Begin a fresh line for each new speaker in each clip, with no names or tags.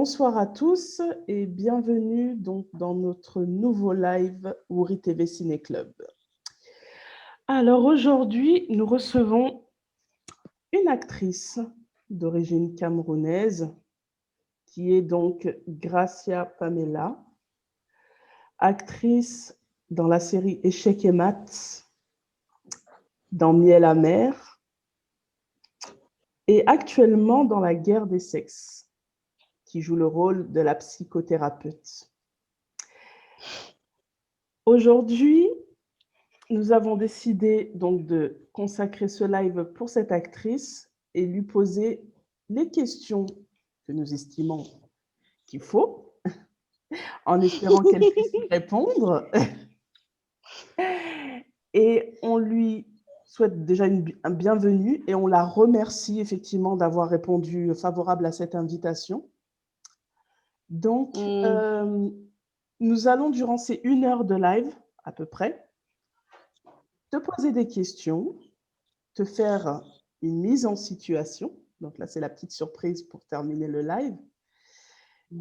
bonsoir à tous et bienvenue donc dans notre nouveau live Wuri TV Ciné Club. Alors aujourd'hui, nous recevons une actrice d'origine camerounaise qui est donc Gracia Pamela, actrice dans la série Échecs et Maths, dans Miel amer et actuellement dans La guerre des sexes, qui joue le rôle de la psychothérapeute. Aujourd'hui, nous avons décidé donc de consacrer ce live pour cette actrice et lui poser les questions que nous estimons qu'il faut, en espérant qu'elle puisse y répondre. Et on lui souhaite déjà un bienvenue et on la remercie effectivement d'avoir répondu favorable à cette invitation. Donc, nous allons, durant ces 1 heure de live, à peu près, te poser des questions, te faire une mise en situation. Donc là, c'est la petite surprise pour terminer le live.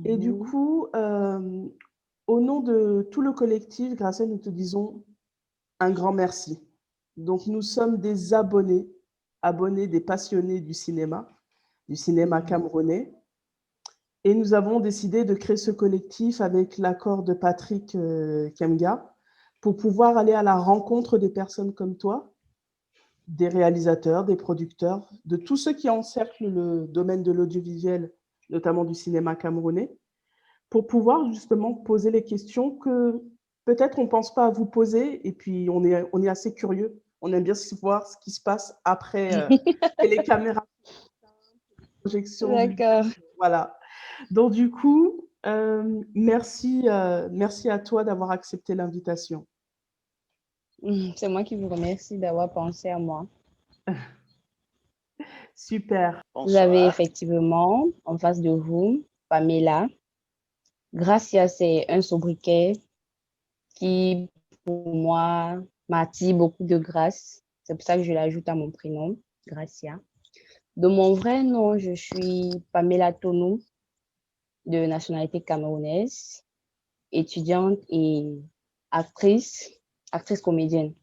Et du coup, au nom de tout le collectif, Gracia, nous te disons un grand merci. Donc, nous sommes des abonnés des passionnés du cinéma camerounais. Et nous avons décidé de créer ce collectif avec l'accord de Patrick Kemga pour pouvoir aller à la rencontre des personnes comme toi, des réalisateurs, des producteurs, de tous ceux qui encerclent le domaine de l'audiovisuel, notamment du cinéma camerounais, pour pouvoir justement poser les questions que peut-être on ne pense pas à vous poser, et puis on est assez curieux. On aime bien voir ce qui se passe après et les caméras, projections.
D'accord.
Voilà. Donc du coup, merci à toi d'avoir accepté l'invitation.
C'est moi qui vous remercie d'avoir pensé à moi.
Super.
Vous avez effectivement en face de vous Pamela. Gracia, c'est un sobriquet qui, pour moi, m'attire beaucoup de grâce. C'est pour ça que je l'ajoute à mon prénom, Gracia. De mon vrai nom, je suis Pamela Tonou, de nationalité camerounaise, étudiante et actrice comédienne.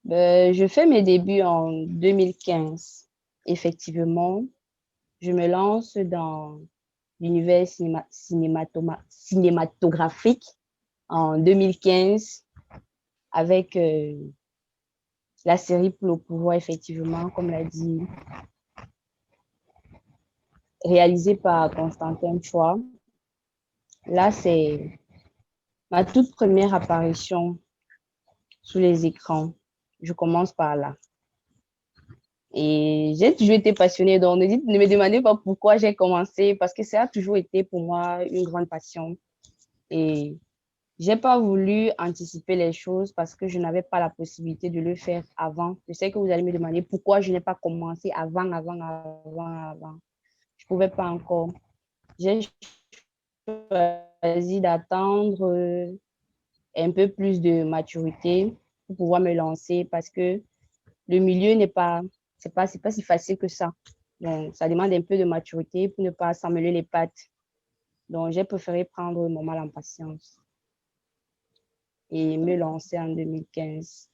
Je fais mes débuts en 2015. Effectivement, je me lance dans l'univers cinématographique en 2015 avec la série Pour le pouvoir, effectivement, comme l'a dit, réalisée par Constantin Choi. Là, c'est ma toute première apparition sous les écrans. Je commence par là. Et j'ai toujours été passionnée, donc ne me demandez pas pourquoi j'ai commencé, parce que ça a toujours été pour moi une grande passion. Et j'ai pas voulu anticiper les choses parce que je n'avais pas la possibilité de le faire avant. Je sais que vous allez me demander pourquoi je n'ai pas commencé avant. Je pouvais pas encore. J'ai choisi d'attendre un peu plus de maturité pour pouvoir me lancer parce que le milieu c'est pas si facile que ça. Donc, ça demande un peu de maturité pour ne pas s'emmêler les pattes. Donc, j'ai préféré prendre mon mal en patience et me lancer en 2015.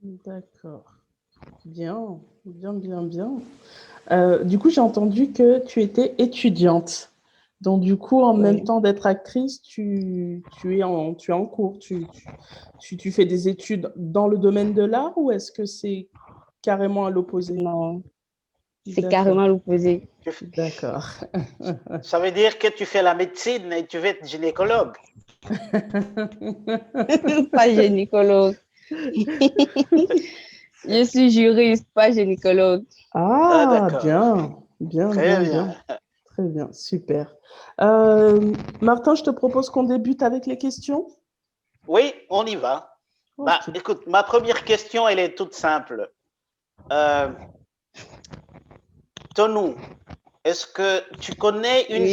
D'accord. Bien. Du coup, j'ai entendu que tu étais étudiante. Donc, du coup, en même temps d'être actrice, tu es en cours. Tu fais des études dans le domaine de l'art ou est-ce que c'est carrément à l'opposé?
Non, c'est carrément l'opposé.
D'accord.
Ça veut dire que tu fais la médecine et tu veux être gynécologue.
Pas gynécologue. Je suis juriste, pas gynécologue.
Ah,
d'accord.
bien. Très bien, super. Martin, je te propose qu'on débute avec les questions.
Oui, on y va.
Okay.
Écoute, ma première question, elle est toute simple. Tonou, est-ce que tu connais une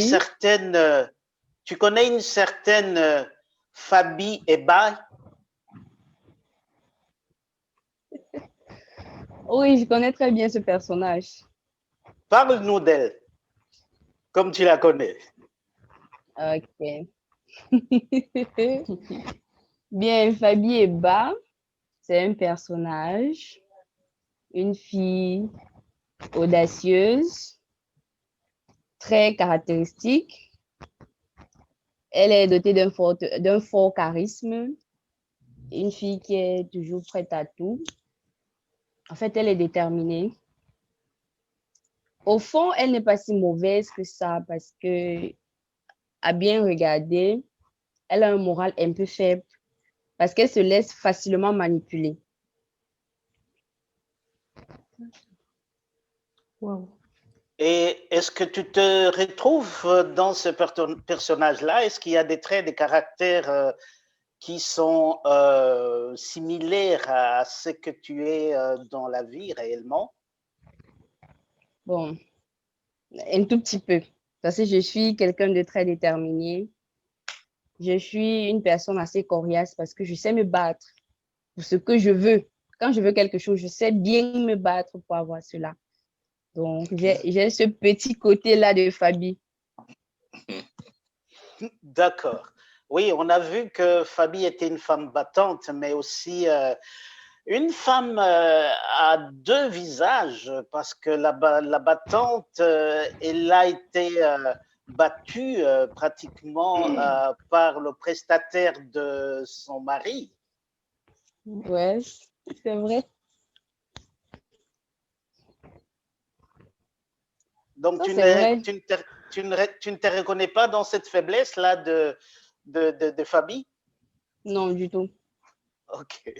certaine Fabi Eba?
Oui, je connais très bien ce personnage.
Parle-nous d'elle. comme tu la connais.
Ok. Bien, Fabi Eba, c'est un personnage, une fille audacieuse, très caractéristique. Elle est dotée d'un fort charisme, une fille qui est toujours prête à tout. En fait, elle est déterminée. Au fond, elle n'est pas si mauvaise que ça parce que, à bien regarder, elle a un moral un peu faible parce qu'elle se laisse facilement manipuler.
Wow.
Et est-ce que tu te retrouves dans ce personnage-là? Est-ce qu'il y a des traits de caractère qui sont similaires à ce que tu es dans la vie réellement?
Bon, un tout petit peu. Parce que je suis quelqu'un de très déterminé. Je suis une personne assez coriace parce que je sais me battre pour ce que je veux. Quand je veux quelque chose, je sais bien me battre pour avoir cela. Donc, j'ai ce petit côté-là de Fabi.
D'accord. Oui, on a vu que Fabi était une femme battante, mais aussi une femme à deux visages, parce que la battante, elle a été battue pratiquement par le prestataire de son mari.
Ouais, c'est vrai.
Donc,
Ça, c'est vrai.
tu ne te reconnais pas dans cette faiblesse-là de Fabi?
Non, du tout.
Ok.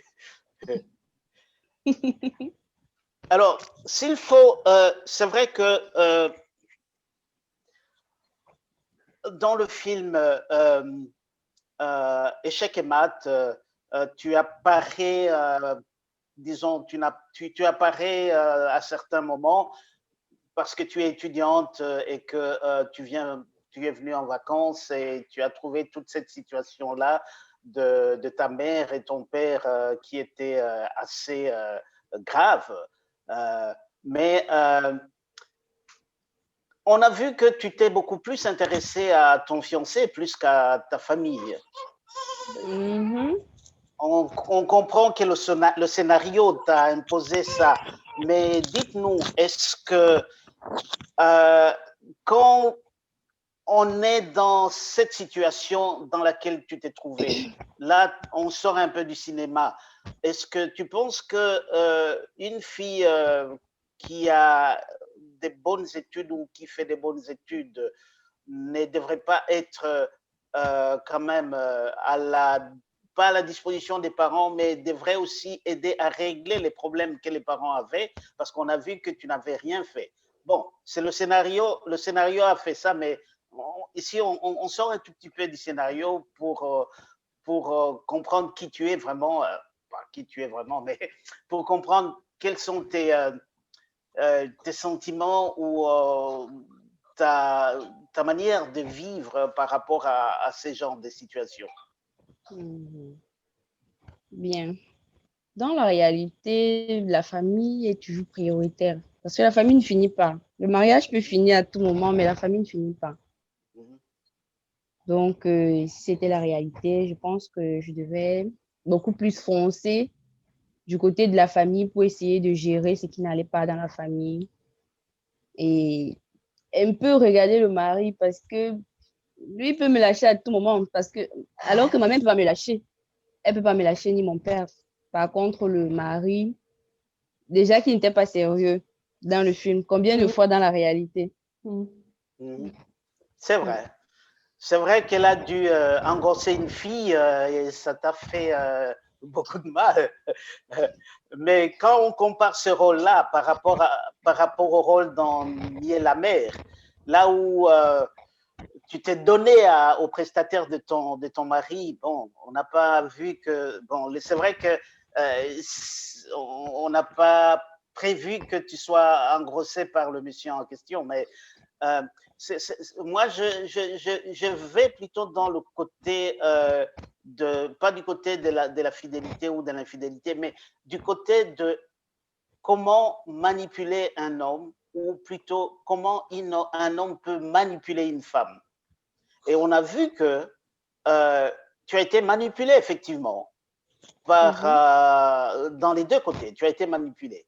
Alors, s'il faut, c'est vrai que dans le film Échec et maths, tu apparais, disons, tu apparais à certains moments parce que tu es étudiante et que tu es venue en vacances et tu as trouvé toute cette situation-là de ta mère et ton père qui était assez grave. Mais on a vu que tu t'es beaucoup plus intéressé à ton fiancé plus qu'à ta famille. On comprend que le scénario t'a imposé ça, mais dites-nous, est-ce que quand on est dans cette situation dans laquelle tu t'es trouvé, là, on sort un peu du cinéma, est-ce que tu penses que une fille qui a des bonnes études ou qui fait des bonnes études ne devrait pas être quand même pas à la disposition des parents, mais devrait aussi aider à régler les problèmes que les parents avaient, parce qu'on a vu que tu n'avais rien fait. Bon, c'est le scénario a fait ça, mais ici, on sort un tout petit peu du scénario pour comprendre qui tu es vraiment, pas qui tu es vraiment, mais pour comprendre quels sont tes sentiments ou ta manière de vivre par rapport à ces genres de situations.
Bien. Dans la réalité, la famille est toujours prioritaire parce que la famille ne finit pas. Le mariage peut finir à tout moment, mais la famille ne finit pas. Donc, si c'était la réalité, je pense que je devais beaucoup plus foncer du côté de la famille pour essayer de gérer ce qui n'allait pas dans la famille et un peu regarder le mari parce que lui peut me lâcher à tout moment parce que alors que ma mère va me lâcher, elle peut pas me lâcher ni mon père. Par contre, le mari, déjà qu'il n'était pas sérieux dans le film, combien de fois dans la réalité?
C'est vrai. C'est vrai qu'elle a dû engrosser une fille et ça t'a fait beaucoup de mal. Mais quand on compare ce rôle-là par rapport au rôle dans Nier la mère, là où tu t'es donné au prestataire de ton mari, bon, on n'a pas vu que, bon, c'est vrai que on n'a pas prévu que tu sois engrossé par le monsieur en question, mais moi, je vais plutôt dans le côté pas du côté de la fidélité ou de l'infidélité, mais du côté de comment manipuler un homme ou plutôt comment un homme peut manipuler une femme. Et on a vu que tu as été manipulé effectivement dans les deux côtés. Tu as été manipulé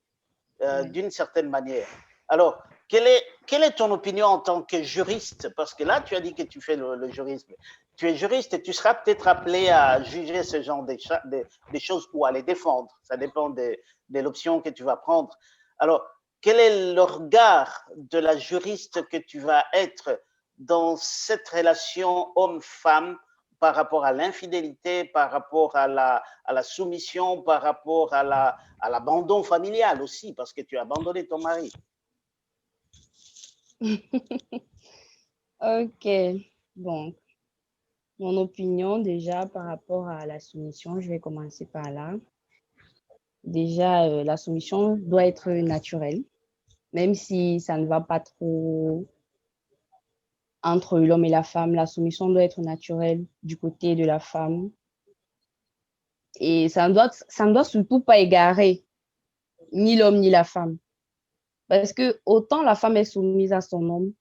d'une certaine manière. Alors, quelle est ton opinion en tant que juriste? Parce que là, tu as dit que tu fais le jurisme. Tu es juriste et tu seras peut-être appelé à juger ce genre des choses ou à les défendre. Ça dépend de l'option que tu vas prendre. Alors, quel est le regard de la juriste que tu vas être dans cette relation homme-femme par rapport à l'infidélité, par rapport à la soumission, par rapport à l'abandon familial aussi, parce que tu as abandonné ton mari?
Ok, bon, mon opinion déjà par rapport à la soumission, je vais commencer par là. Déjà, la soumission doit être naturelle, même si ça ne va pas trop entre l'homme et la femme. La soumission doit être naturelle du côté de la femme. Et ça ne doit surtout pas égarer ni l'homme ni la femme. Parce que autant la femme est soumise à son homme,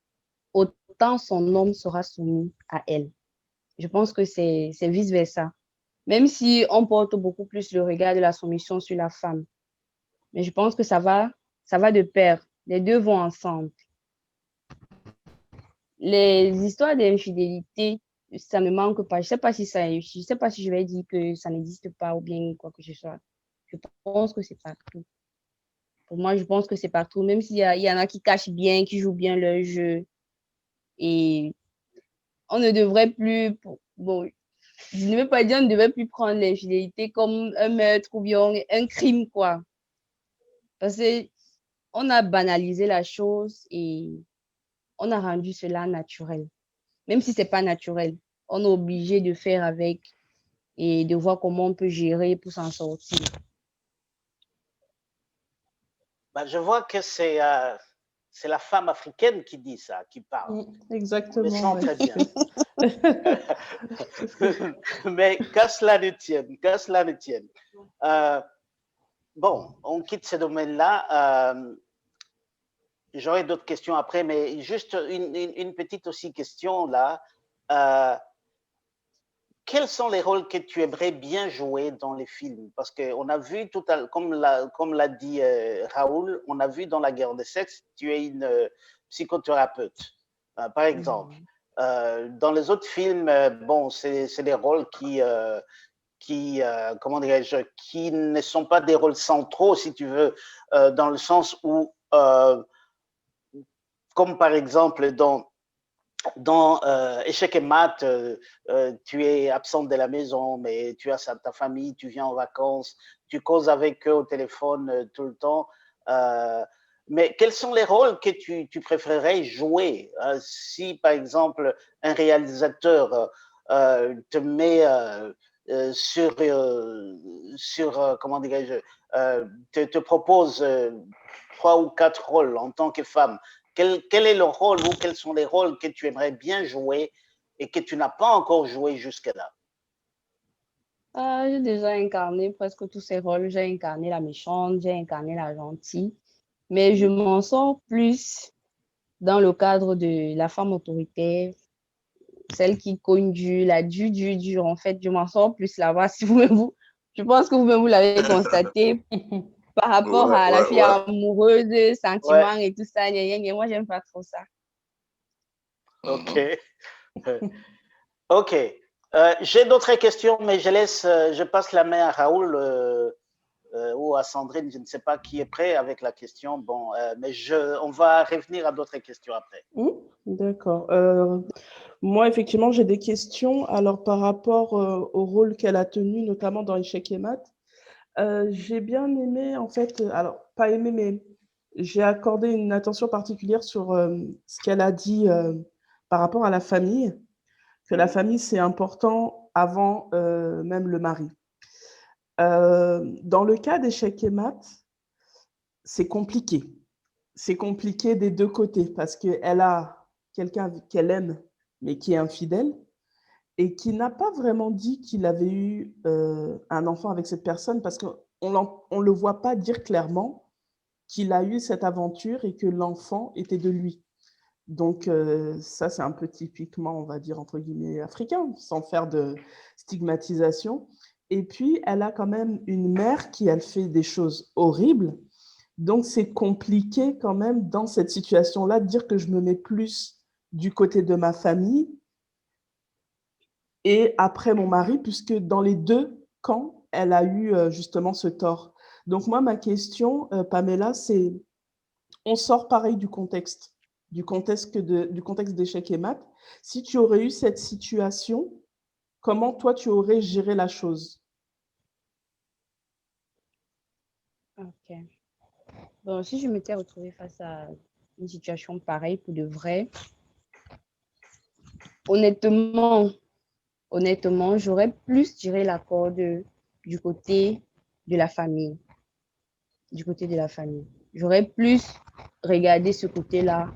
autant son homme sera soumis à elle. Je pense que c'est vice-versa. Même si on porte beaucoup plus le regard de la soumission sur la femme. Mais je pense que ça va de pair. Les deux vont ensemble. Les histoires d'infidélité, ça ne manque pas. Je sais pas si je vais dire que ça n'existe pas ou bien quoi que ce soit. Je pense que c'est partout. Pour moi, je pense que c'est partout. Même s'il y en a qui cachent bien, qui jouent bien leur jeu. Et on ne devrait plus, bon, je ne veux pas dire on ne devrait plus prendre l'infidélité comme un meurtre ou bien un crime, quoi. Parce qu'on a banalisé la chose et on a rendu cela naturel. Même si ce n'est pas naturel, on est obligé de faire avec et de voir comment on peut gérer pour s'en sortir.
Ben, je vois que c'est la femme africaine qui dit ça, qui parle.
Exactement.
On le sent très bien. Mais qu'à cela ne tienne. Bon, on quitte ce domaine-là. J'aurai d'autres questions après, mais juste une petite aussi question là. Quels sont les rôles que tu aimerais bien jouer dans les films? Parce qu'on a vu tout à l'heure, comme l'a dit Raoul, on a vu dans La guerre des sexes, tu es une psychothérapeute, par exemple. Dans les autres films, bon, c'est des rôles comment dirais-je, qui ne sont pas des rôles centraux, si tu veux, dans le sens où, comme par exemple dans Échec et Maths, tu es absente de la maison, mais tu as ta famille, tu viens en vacances, tu causes avec eux au téléphone tout le temps. Mais quels sont les rôles que tu préférerais jouer si, par exemple, un réalisateur te met comment dirais-je, te propose 3 ou 4 rôles en tant que femme? Quel est le rôle ou quels sont les rôles que tu aimerais bien jouer et que tu n'as pas encore joué jusque-là?
J'ai déjà incarné presque tous ces rôles. J'ai incarné la méchante, j'ai incarné la gentille. Mais je m'en sors plus dans le cadre de la femme autoritaire, celle qui cogne dur, la dure. En fait, je m'en sors plus là-bas. Je pense que vous-même, vous l'avez constaté par rapport à la fille amoureuse, sentiments et tout ça. Moi, j'aime pas trop ça.
Ok. Ok. J'ai d'autres questions, mais je passe la main à Raoul ou à Sandrine, je ne sais pas qui est prêt avec la question. Bon, mais on va revenir à d'autres questions après.
D'accord. Moi, effectivement, j'ai des questions. Alors, par rapport au rôle qu'elle a tenu, notamment dans Échec et Maths, j'ai bien aimé, en fait, alors, pas aimé, mais j'ai accordé une attention particulière sur ce qu'elle a dit par rapport à la famille, que la famille, c'est important avant même le mari. Dans le cas d'Échec et Maths, c'est compliqué. C'est compliqué des deux côtés parce qu'elle a quelqu'un qu'elle aime, mais qui est infidèle et qui n'a pas vraiment dit qu'il avait eu un enfant avec cette personne parce qu'on ne le voit pas dire clairement, qu'il a eu cette aventure et que l'enfant était de lui. Donc, ça, c'est un peu typiquement, on va dire, entre guillemets, africain, sans faire de stigmatisation. Et puis, elle a quand même une mère qui, elle fait des choses horribles. Donc, c'est compliqué quand même dans cette situation-là de dire que je me mets plus du côté de ma famille et après mon mari, puisque dans les deux camps, elle a eu justement ce tort. Donc, moi, ma question, Pamela, c'est, on sort pareil du contexte d'échec et mat. Si tu aurais eu cette situation, comment toi, tu aurais géré la chose?
Ok. Bon, si je m'étais retrouvée face à une situation pareille pour de vrai, honnêtement, j'aurais plus tiré la corde du côté de la famille. Du côté de la famille. J'aurais plus regardé ce côté-là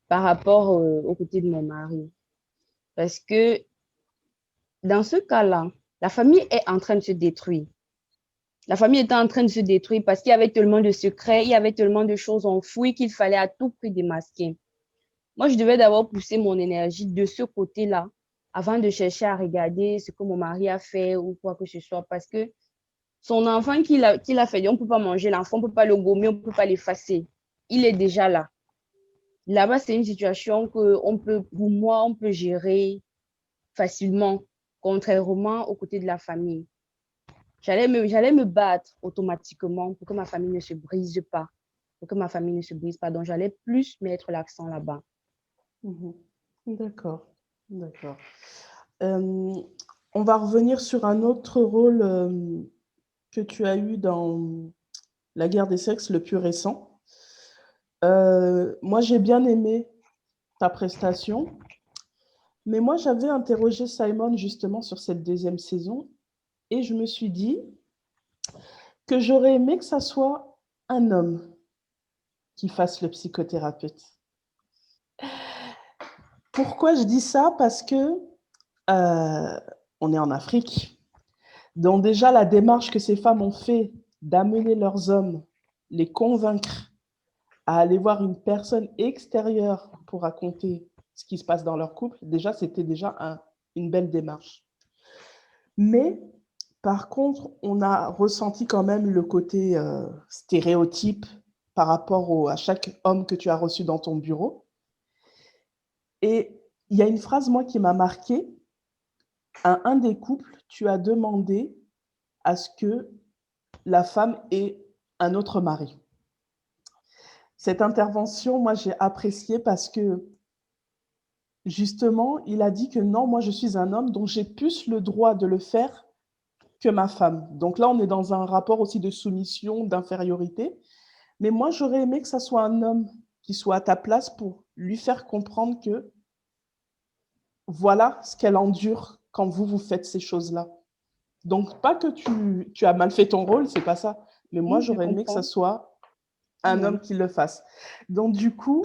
par rapport au côté de mon mari. Parce que dans ce cas-là, la famille est en train de se détruire. La famille était en train de se détruire parce qu'il y avait tellement de secrets, il y avait tellement de choses enfouies qu'il fallait à tout prix démasquer. Moi, je devais d'abord pousser mon énergie de ce côté-là avant de chercher à regarder ce que mon mari a fait ou quoi que ce soit. Parce que son enfant qu'il a fait, on ne peut pas manger l'enfant, on ne peut pas le gommer, on ne peut pas l'effacer. Il est déjà là. Là-bas, c'est une situation pour moi, on peut gérer facilement, contrairement aux côtés de la famille. J'allais me battre automatiquement pour que ma famille ne se brise pas. Donc, j'allais plus mettre l'accent là-bas.
Mmh. D'accord, d'accord. On va revenir sur un autre rôle, que tu as eu dans La guerre des sexes, le plus récent. Moi, j'ai bien aimé ta prestation, mais moi, j'avais interrogé Simon justement sur cette deuxième saison et je me suis dit que j'aurais aimé que ça soit un homme qui fasse le psychothérapeute. Pourquoi je dis ça? Parce que, on est en Afrique, donc déjà la démarche que ces femmes ont fait d'amener leurs hommes, les convaincre à aller voir une personne extérieure pour raconter ce qui se passe dans leur couple, déjà, c'était déjà une belle démarche. Mais par contre, on a ressenti quand même le côté stéréotype par rapport à chaque homme que tu as reçu dans ton bureau. Et il y a une phrase, moi, qui m'a marquée. À un des couples, tu as demandé à ce que la femme ait un autre mari. Cette intervention, moi, j'ai apprécié parce que justement, il a dit que non, moi je suis un homme, donc j'ai plus le droit de le faire que ma femme. Donc là, on est dans un rapport aussi de soumission, d'infériorité. Mais moi, j'aurais aimé que ça soit un homme qui soit à ta place pour lui faire comprendre que voilà ce qu'elle endure quand vous faites ces choses-là. Donc, pas que tu as mal fait ton rôle, c'est pas ça. Mais moi,
Oui, je
j'aurais aimé que ça
comprends.
soit un homme qui le fasse. Donc, du coup,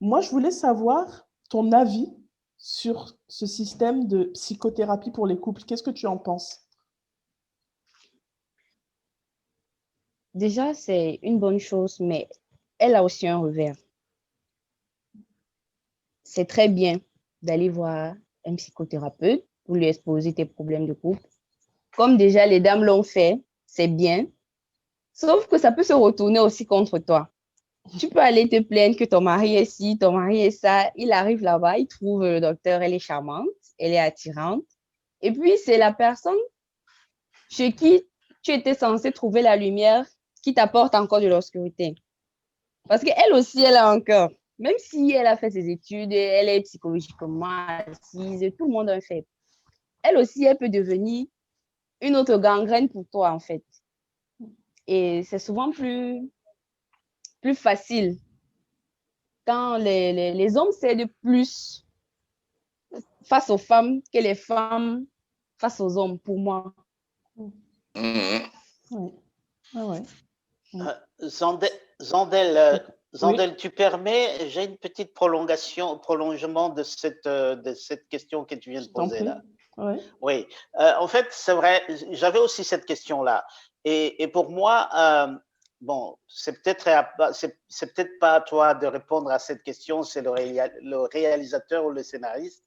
moi, je voulais savoir ton avis sur ce système de psychothérapie pour les couples. Qu'est-ce que tu en penses?
Déjà, c'est une bonne chose, mais elle a aussi un revers. C'est très bien d'aller voir un psychothérapeute pour lui exposer tes problèmes de couple. Comme déjà les dames l'ont fait, c'est bien. Sauf que ça peut se retourner aussi contre toi. Tu peux aller te plaindre que ton mari est ci, ton mari est ça. Il arrive là-bas, il trouve le docteur, elle est charmante, elle est attirante. Et puis, c'est la personne chez qui tu étais censé trouver la lumière qui t'apporte encore de l'obscurité. Parce qu'elle aussi, elle a un cœur. Même si elle a fait ses études, elle est psychologiquement assise, tout le monde en fait. Elle aussi, elle peut devenir une autre gangrène pour toi, en fait. Et c'est souvent plus facile quand les hommes cèdent plus face aux femmes que les femmes face aux hommes, pour moi.
Oui. Ah ouais.
Zandel, tu permets, j'ai une petite prolongement de cette question que tu viens de
Je t'en
poser
prie.
là.
Ouais.
Oui, en fait, c'est vrai, j'avais aussi cette question-là. Et pour moi, bon, c'est peut-être pas à toi de répondre à cette question, c'est le réalisateur ou le scénariste.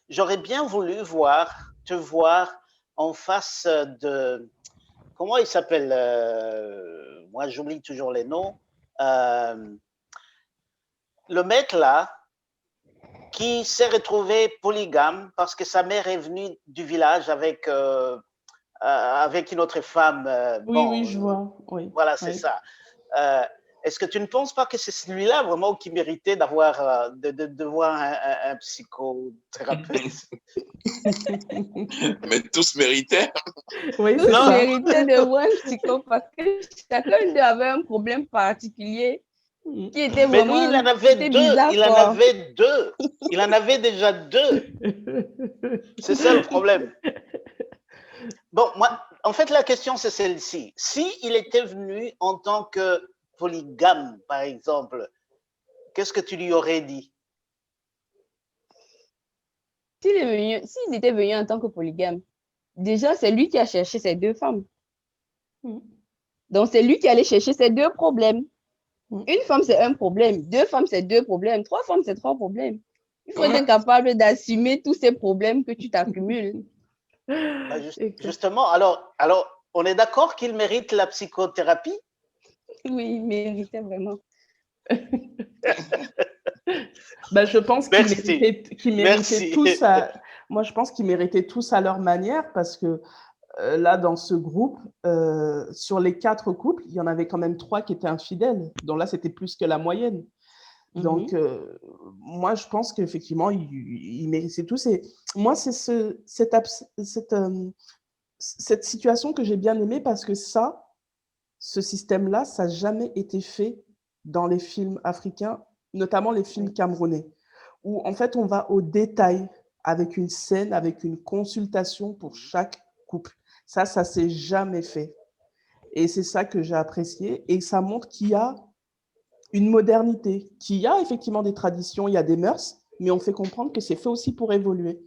J'aurais bien voulu te voir en face de, comment il s'appelle, moi j'oublie toujours les noms, le mec là, qui s'est retrouvé polygame parce que sa mère est venue du village avec une autre femme.
Oui, je vois. Oui,
voilà, c'est ça. Est-ce que tu ne penses pas que c'est celui-là vraiment qui méritait d'avoir de voir un psychothérapeute?
Mais tous méritaient.
Oui,
Tous
c'est ça.
méritaient de voir un psycho parce que chacun d'eux avait un problème particulier qui était
Mais
vraiment
lui, il en avait deux.
bizarre,
Il en
quoi.
avait deux. Il en avait déjà deux. C'est ça le problème. Bon, moi, en fait, la question, c'est celle-ci. Si il était venu en tant que polygame, par exemple, qu'est-ce que tu lui aurais dit?
S'il était venu en tant que polygame, déjà, c'est lui qui a cherché ses deux femmes. Donc, c'est lui qui allait chercher ses deux problèmes. Une femme, c'est un problème. Deux femmes, c'est deux problèmes. Trois femmes, c'est trois problèmes. Il faut être capable d'assumer tous ces problèmes que tu t'accumules.
Bah, justement, alors, on est d'accord qu'il mérite la psychothérapie?
Oui, il méritait vraiment.
Ben, je pense qu'ils méritaient tous moi, je pense qu'ils méritaient tous à leur manière parce que là, dans ce groupe, sur les 4 couples, il y en avait quand même 3 qui étaient infidèles. Donc là, c'était plus que la moyenne. Donc, moi, je pense qu'effectivement, ils méritaient tous. Et moi, c'est cette situation que j'ai bien aimée parce que ce système-là, ça n'a jamais été fait dans les films africains, notamment les films camerounais, où en fait, on va au détail avec une scène, avec une consultation pour chaque couple. Ça s'est jamais fait. Et c'est ça que j'ai apprécié. Et ça montre qu'il y a une modernité, qu'il y a effectivement des traditions, il y a des mœurs, mais on fait comprendre que c'est fait aussi pour évoluer.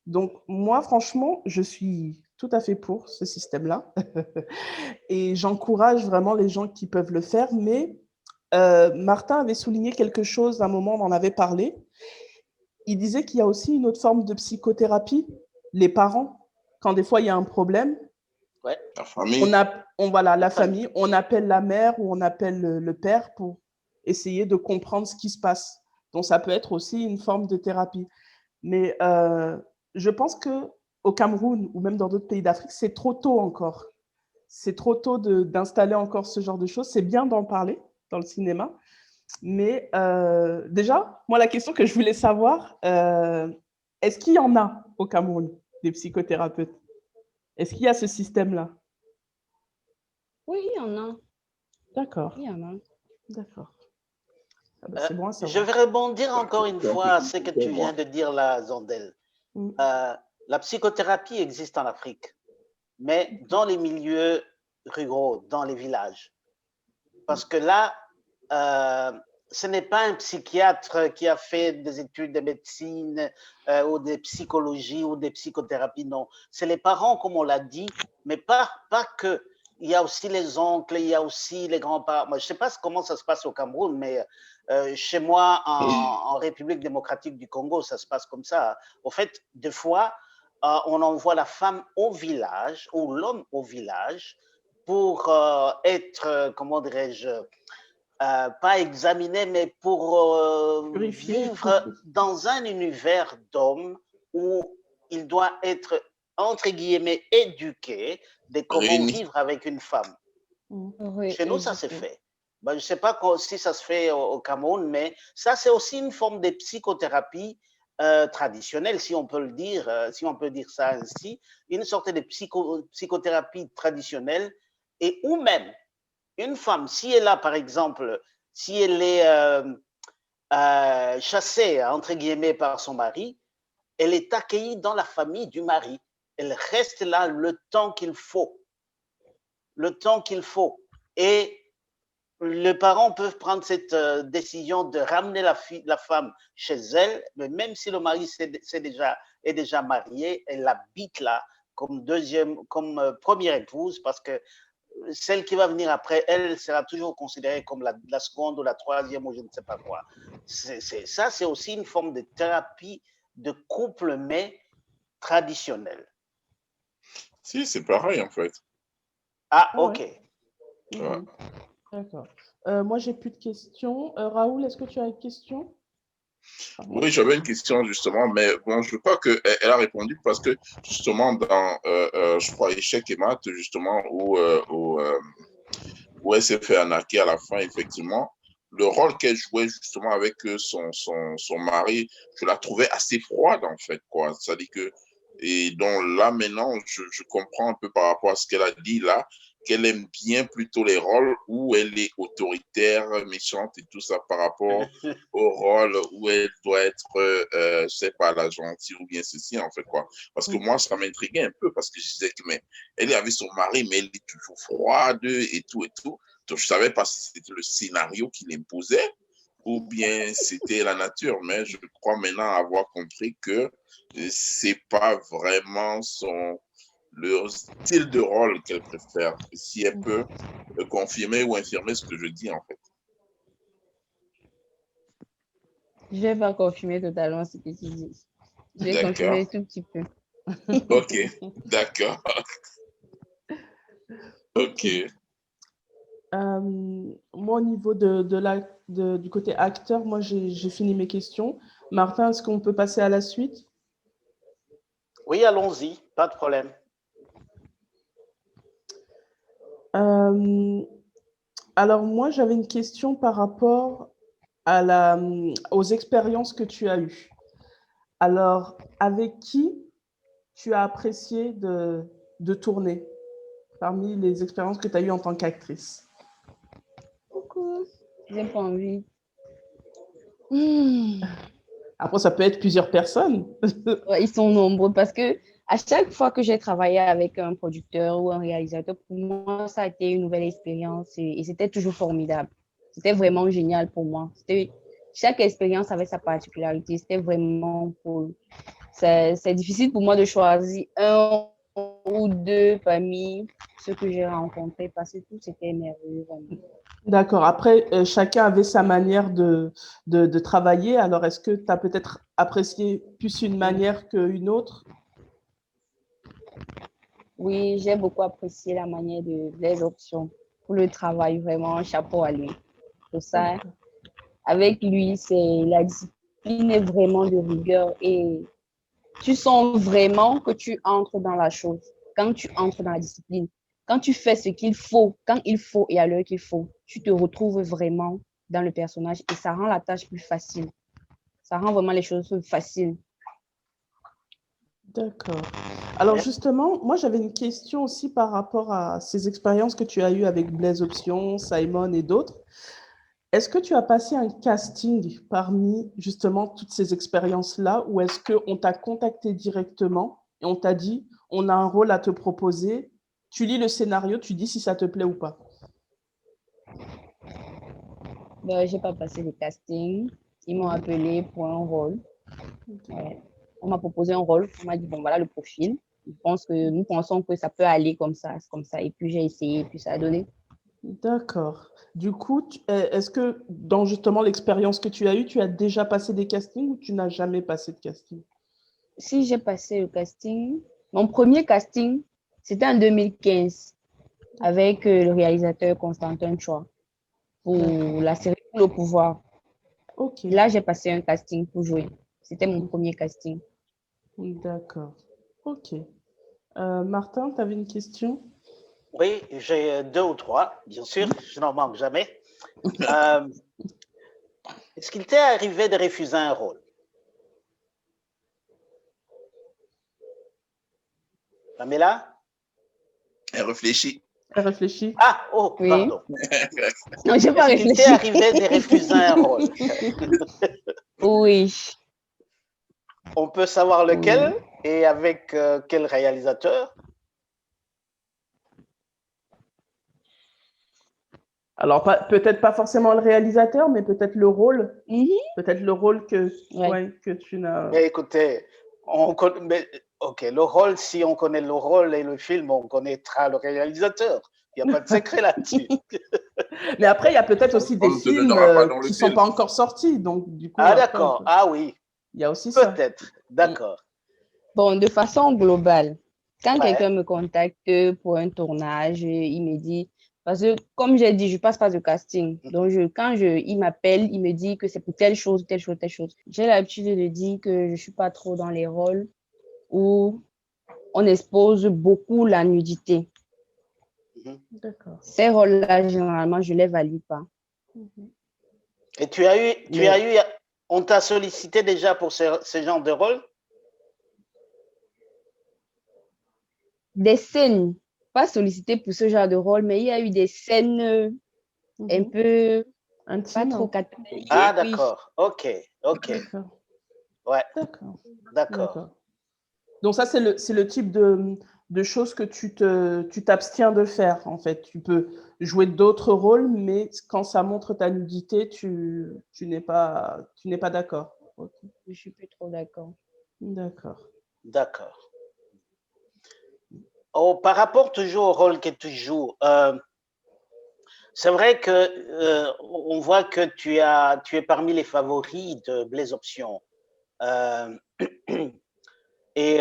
Donc, moi, franchement, je suis tout à fait pour ce système-là. Et j'encourage vraiment les gens qui peuvent le faire. Mais Martin avait souligné quelque chose, à un moment, on en avait parlé. Il disait qu'il y a aussi une autre forme de psychothérapie. Les parents, quand des fois il y a un problème,
ouais.
La famille.
La famille, on appelle la mère ou on appelle le père pour essayer de comprendre ce qui se passe. Donc, ça peut être aussi une forme de thérapie. Mais je pense qu'au Cameroun ou même dans d'autres pays d'Afrique, c'est trop tôt encore. C'est trop tôt d'installer encore ce genre de choses. C'est bien d'en parler dans le cinéma. Mais déjà, moi, la question que je voulais savoir, est-ce qu'il y en a au Cameroun des psychothérapeutes? Est-ce qu'il y a ce système-là?
Oui, il y en a.
D'accord.
Il y en a.
D'accord. Ah ben, c'est bon à savoir.
Je vais rebondir encore une fois à ce que tu viens de dire là, Zondel. La psychothérapie existe en Afrique, mais dans les milieux ruraux, dans les villages. Parce que là, ce n'est pas un psychiatre qui a fait des études de médecine ou de psychologie ou de psychothérapie, non. C'est les parents, comme on l'a dit, mais pas que. Il y a aussi les oncles, il y a aussi les grands-parents. Moi, je ne sais pas comment ça se passe au Cameroun, mais chez moi, en République démocratique du Congo, ça se passe comme ça. Au fait, des fois, on envoie la femme au village ou l'homme au village pour être, comment dirais-je, pas examiné, mais pour vivre dans un univers d'hommes où il doit être, entre guillemets, éduqué de comment vivre avec une femme.
Oui,
Chez nous, ça s'est fait. Ben, je ne sais pas si ça se fait au Cameroun, mais ça, c'est aussi une forme de psychothérapie traditionnelle, si on peut le dire, si on peut dire ça ainsi, une sorte de psychothérapie traditionnelle, et où même une femme, si elle a, par exemple, si elle est chassée, entre guillemets, par son mari, elle est accueillie dans la famille du mari. Elle reste là le temps qu'il faut. Le temps qu'il faut. Et les parents peuvent prendre cette décision de ramener la femme chez elle, mais même si le mari est déjà marié, elle habite là comme première épouse, parce que celle qui va venir après, elle sera toujours considérée comme la seconde ou la troisième ou je ne sais pas quoi. Ça, c'est aussi une forme de thérapie de couple, mais traditionnelle.
Si, c'est pareil, en fait.
Ah, ok.
Ouais.
D'accord. Moi, j'ai plus de questions. Raoul, est-ce que tu as une question?
Oui, j'avais une question justement, mais bon, je crois qu'elle a répondu parce que justement dans, je crois, Échec et Maths, justement, où elle s'est fait arnaquer à la fin, effectivement, le rôle qu'elle jouait justement avec son mari, je la trouvais assez froide en fait, quoi. C'est-à-dire que, et donc là maintenant, je comprends un peu par rapport à ce qu'elle a dit là, qu'elle aime bien plutôt les rôles où elle est autoritaire, méchante et tout ça par rapport au rôle où elle doit être, je sais pas, la gentille ou bien ceci en fait, quoi. Parce que moi, ça m'intriguait un peu parce que je disais que, mais elle est avec son mari, mais elle est toujours froide et tout et tout. Donc, je ne savais pas si c'était le scénario qui l'imposait ou bien c'était la nature, mais je crois maintenant avoir compris que c'est pas vraiment le style de rôle qu'elle préfère, si elle peut confirmer ou infirmer ce que je dis en fait.
Je ne vais pas confirmer totalement ce que tu dis. Je vais confirmer un tout petit peu.
Ok, d'accord. Ok.
Moi, au niveau du côté acteur, moi, j'ai fini mes questions. Martin, est-ce qu'on peut passer à la suite?
Oui, allons-y, pas de problème.
Alors, moi, j'avais une question par rapport aux expériences que tu as eues. Alors, avec qui tu as apprécié de tourner parmi les expériences que tu as eues en tant qu'actrice?
Coucou. J'ai pas envie.
Après, ça peut être plusieurs personnes.
Ouais, ils sont nombreux parce que à chaque fois que j'ai travaillé avec un producteur ou un réalisateur, pour moi, ça a été une nouvelle expérience et c'était toujours formidable. C'était vraiment génial pour moi. Chaque expérience avait sa particularité. C'était vraiment cool. C'est difficile pour moi de choisir un ou deux parmi ceux que j'ai rencontrés parce que tout c'était merveilleux. Vraiment.
D'accord. Après, chacun avait sa manière de travailler. Alors, est-ce que tu as peut-être apprécié plus une manière qu'une autre?
Oui, j'ai beaucoup apprécié la manière les options pour le travail. Vraiment, chapeau à lui. Pour ça, avec lui, la discipline est vraiment de rigueur et tu sens vraiment que tu entres dans la chose. Quand tu entres dans la discipline, quand tu fais ce qu'il faut, quand il faut et à l'heure qu'il faut, tu te retrouves vraiment dans le personnage et ça rend la tâche plus facile. Ça rend vraiment les choses faciles.
D'accord. Alors justement, moi j'avais une question aussi par rapport à ces expériences que tu as eues avec Blaise Option, Simon et d'autres. Est-ce que tu as passé un casting parmi justement toutes ces expériences-là ou est-ce qu'on t'a contacté directement et on t'a dit on a un rôle à te proposer, tu lis le scénario, tu dis si ça te plaît ou pas?
Ben, je n'ai pas passé de casting. Ils m'ont appelé pour un rôle. On m'a proposé un rôle. On m'a dit, bon, voilà le profil. Nous pensons que ça peut aller comme ça, comme ça. Et puis, j'ai essayé, et puis ça a donné.
D'accord. Du coup, est-ce que dans justement l'expérience que tu as eue, tu as déjà passé des castings ou tu n'as jamais passé de casting?
Si j'ai passé le casting, mon premier casting, c'était en 2015 avec le réalisateur Constantin Choi pour la série Le Pouvoir.
Ok.
Là, j'ai passé un casting pour jouer. C'était mon premier casting.
D'accord. Ok. Martin, tu avais une question?
Oui, j'ai 2 ou 3, bien sûr, je n'en manque jamais. Est-ce qu'il t'est arrivé de refuser un rôle? Pamela?
Elle réfléchit.
Elle réfléchit.
Ah, oh,
Oui.
pardon.
Non, j'ai pas
Est-ce qu'il t'est
réfléchi.
arrivé de refuser un rôle?
Oui.
On peut savoir lequel
Oui.
et avec quel réalisateur?
Alors, peut-être pas forcément le réalisateur, mais peut-être le rôle. Peut-être le rôle que tu n'as...
Mais écoutez, ok, le rôle, si on connaît le rôle et le film, on connaîtra le réalisateur. Il Il n'y a pas de secret là-dessus.
Mais après, il y a peut-être aussi des
On ne te
films
donnera pas dans le
qui ne sont
film.
pas encore sortis. Donc, du coup,
Ah,
après,
d'accord. Ah oui,
il y a aussi ça.
peut-être. D'accord.
Bon, de façon globale, quand
Ouais.
quelqu'un me contacte pour un tournage, il me dit, parce que comme j'ai dit, je passe pas de casting. Donc, il m'appelle, il me dit que c'est pour telle chose, telle chose, telle chose. J'ai l'habitude de dire que je suis pas trop dans les rôles où on expose beaucoup la nudité.
D'accord.
Ces rôles-là, généralement, je les valide pas.
Et on t'a sollicité déjà pour ce genre de rôle?
Des scènes, pas sollicitées pour ce genre de rôle, mais il y a eu des scènes un peu pas
Intime.
trop catégoriques.
Ah,
Oui.
d'accord. Ok.
D'accord.
Ouais.
D'accord.
D'accord.
Donc ça, c'est le type de choses que tu t'abstiens de faire, en fait. Tu peux jouer d'autres rôles, mais quand ça montre ta nudité, tu n'es pas d'accord. Ok.
Je suis plus trop d'accord.
D'accord.
D'accord. Oh, par rapport toujours au rôle que tu joues, c'est vrai que on voit que tu es parmi les favoris de Blaise Option. Et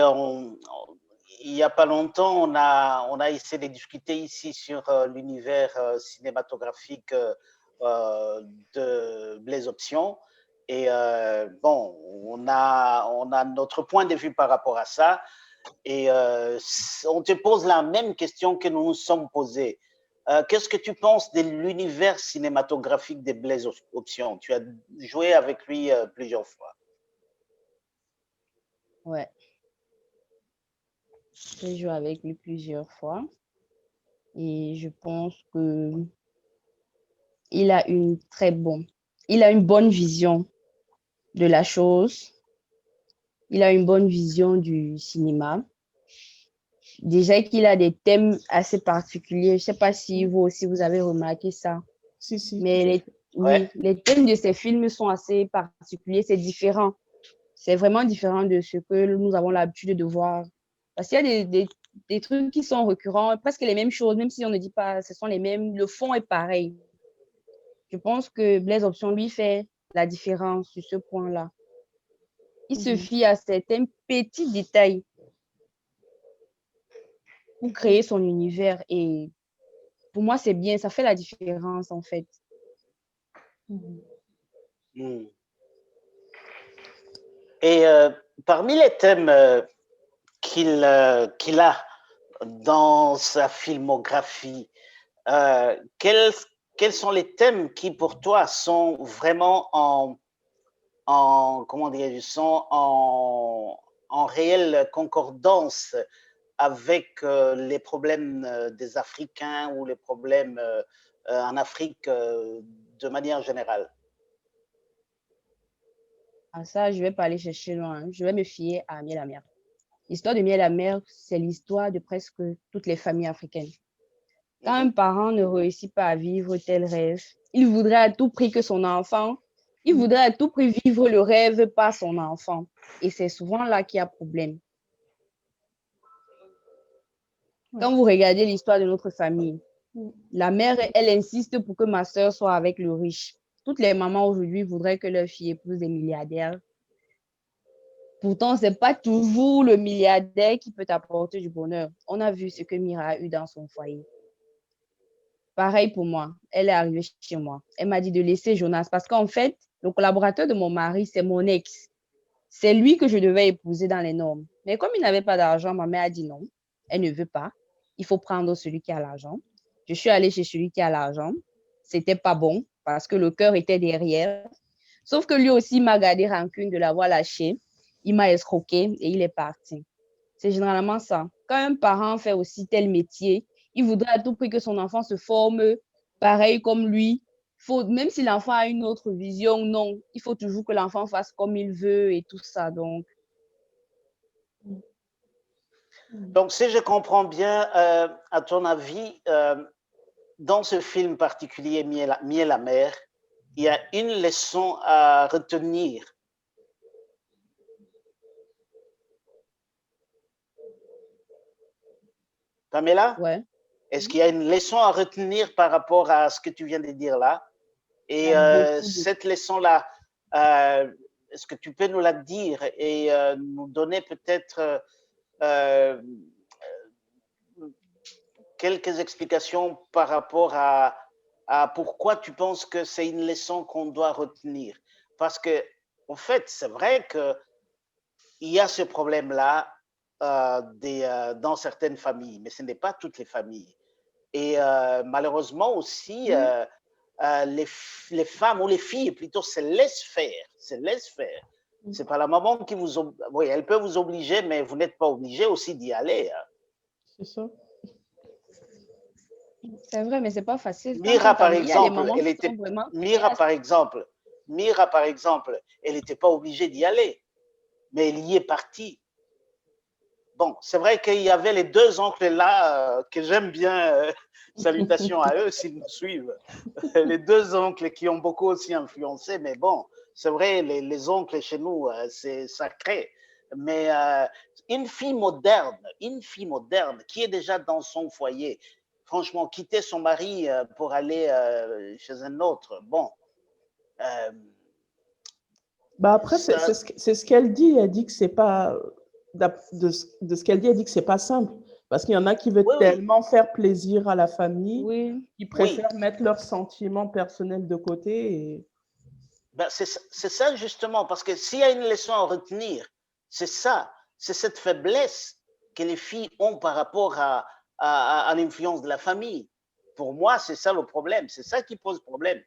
il n'y a pas longtemps, on a essayé de discuter ici sur l'univers cinématographique de Blaise Option. Et bon, on a notre point de vue par rapport à ça. Et on te pose la même question que nous nous sommes posés. Qu'est-ce que tu penses de l'univers cinématographique de Blaise Option? Tu as joué avec lui plusieurs fois.
Ouais. J'ai joué avec lui plusieurs fois et je pense que il a une bonne vision de la chose. Il a une bonne vision du cinéma. Déjà qu'il a des thèmes assez particuliers. Je ne sais pas si vous aussi vous avez remarqué ça.
Si.
Mais les thèmes de ces films sont assez particuliers. C'est différent. C'est vraiment différent de ce que nous avons l'habitude de voir. Parce qu'il y a des trucs qui sont récurrents, presque les mêmes choses, même si on ne dit pas ce sont les mêmes. Le fond est pareil. Je pense que Blaise Option, lui, fait la différence sur ce point-là. Il se fie à certains petits détails pour créer son univers. Et pour moi, c'est bien. Ça fait la différence, en fait.
Et parmi les thèmes qu'il a dans sa filmographie, quels sont les thèmes qui, pour toi, sont vraiment comment dirais-je, sont en réelle concordance avec les problèmes des Africains ou les problèmes en Afrique de manière générale?
À ça, je ne vais pas aller chercher loin. Je vais me fier à Miel la mer. L'histoire de Miel la mer, c'est l'histoire de presque toutes les familles africaines. Quand un parent ne réussit pas à vivre tel rêve, il voudrait à tout prix vivre le rêve par son enfant. Et c'est souvent là qu'il y a problème. Quand vous regardez l'histoire de notre famille, la mère, elle insiste pour que ma soeur soit avec le riche. Toutes les mamans aujourd'hui voudraient que leur fille épouse des milliardaires. Pourtant, ce n'est pas toujours le milliardaire qui peut apporter du bonheur. On a vu ce que Mira a eu dans son foyer. Pareil pour moi. Elle est arrivée chez moi. Elle m'a dit de laisser Jonas parce qu'en fait, le collaborateur de mon mari, c'est mon ex. C'est lui que je devais épouser dans les normes. Mais comme il n'avait pas d'argent, ma mère a dit non. Elle ne veut pas. Il faut prendre celui qui a l'argent. Je suis allée chez celui qui a l'argent. C'était pas bon parce que le cœur était derrière. Sauf que lui aussi m'a gardé rancune de l'avoir lâché. Il m'a escroqué et il est parti. C'est généralement ça. Quand un parent fait aussi tel métier, il voudrait à tout prix que son enfant se forme pareil comme lui. Même si l'enfant a une autre vision, non, il faut toujours que l'enfant fasse comme il veut et tout ça.
Donc, si je comprends bien, à ton avis, dans ce film particulier, Miel amère, il y a une leçon à retenir. Pamela?
Ouais.
Est-ce qu'il y a une leçon à retenir par rapport à ce que tu viens de dire là? Et cette leçon-là, est-ce que tu peux nous la dire et nous donner peut-être quelques explications par rapport à pourquoi tu penses que c'est une leçon qu'on doit retenir? Parce que, en fait, c'est vrai qu'il y a ce problème-là dans certaines familles, mais ce n'est pas toutes les familles. Et malheureusement aussi, les femmes ou les filles plutôt se laissent faire, se laissent faire. C'est pas la maman qui vous... Oui, elle peut vous obliger, mais vous n'êtes pas obligé aussi d'y aller.
C'est ça.
C'est vrai, mais c'est pas facile.
Mira, par exemple, Mira, par exemple, elle n'était pas obligée d'y aller, mais elle y est partie. Bon, c'est vrai qu'il y avait les deux oncles là que j'aime bien. Salutations à eux s'ils nous suivent. Les deux oncles qui ont beaucoup aussi influencé, mais bon, c'est vrai, les oncles chez nous, c'est sacré. Mais une fille moderne qui est déjà dans son foyer, franchement, quitter son mari pour aller chez un autre, bon.
Après, c'est ce qu'elle dit. Elle dit que c'est pas... De ce qu'elle dit, elle dit que c'est pas simple. Parce qu'il y en a qui veulent tellement faire plaisir à la famille, qui préfèrent mettre leurs sentiments personnels de côté. Et...
c'est ça justement, parce que s'il y a une leçon à retenir, c'est ça, c'est cette faiblesse que les filles ont par rapport à l'influence de la famille. Pour moi, c'est ça le problème, c'est ça qui pose problème.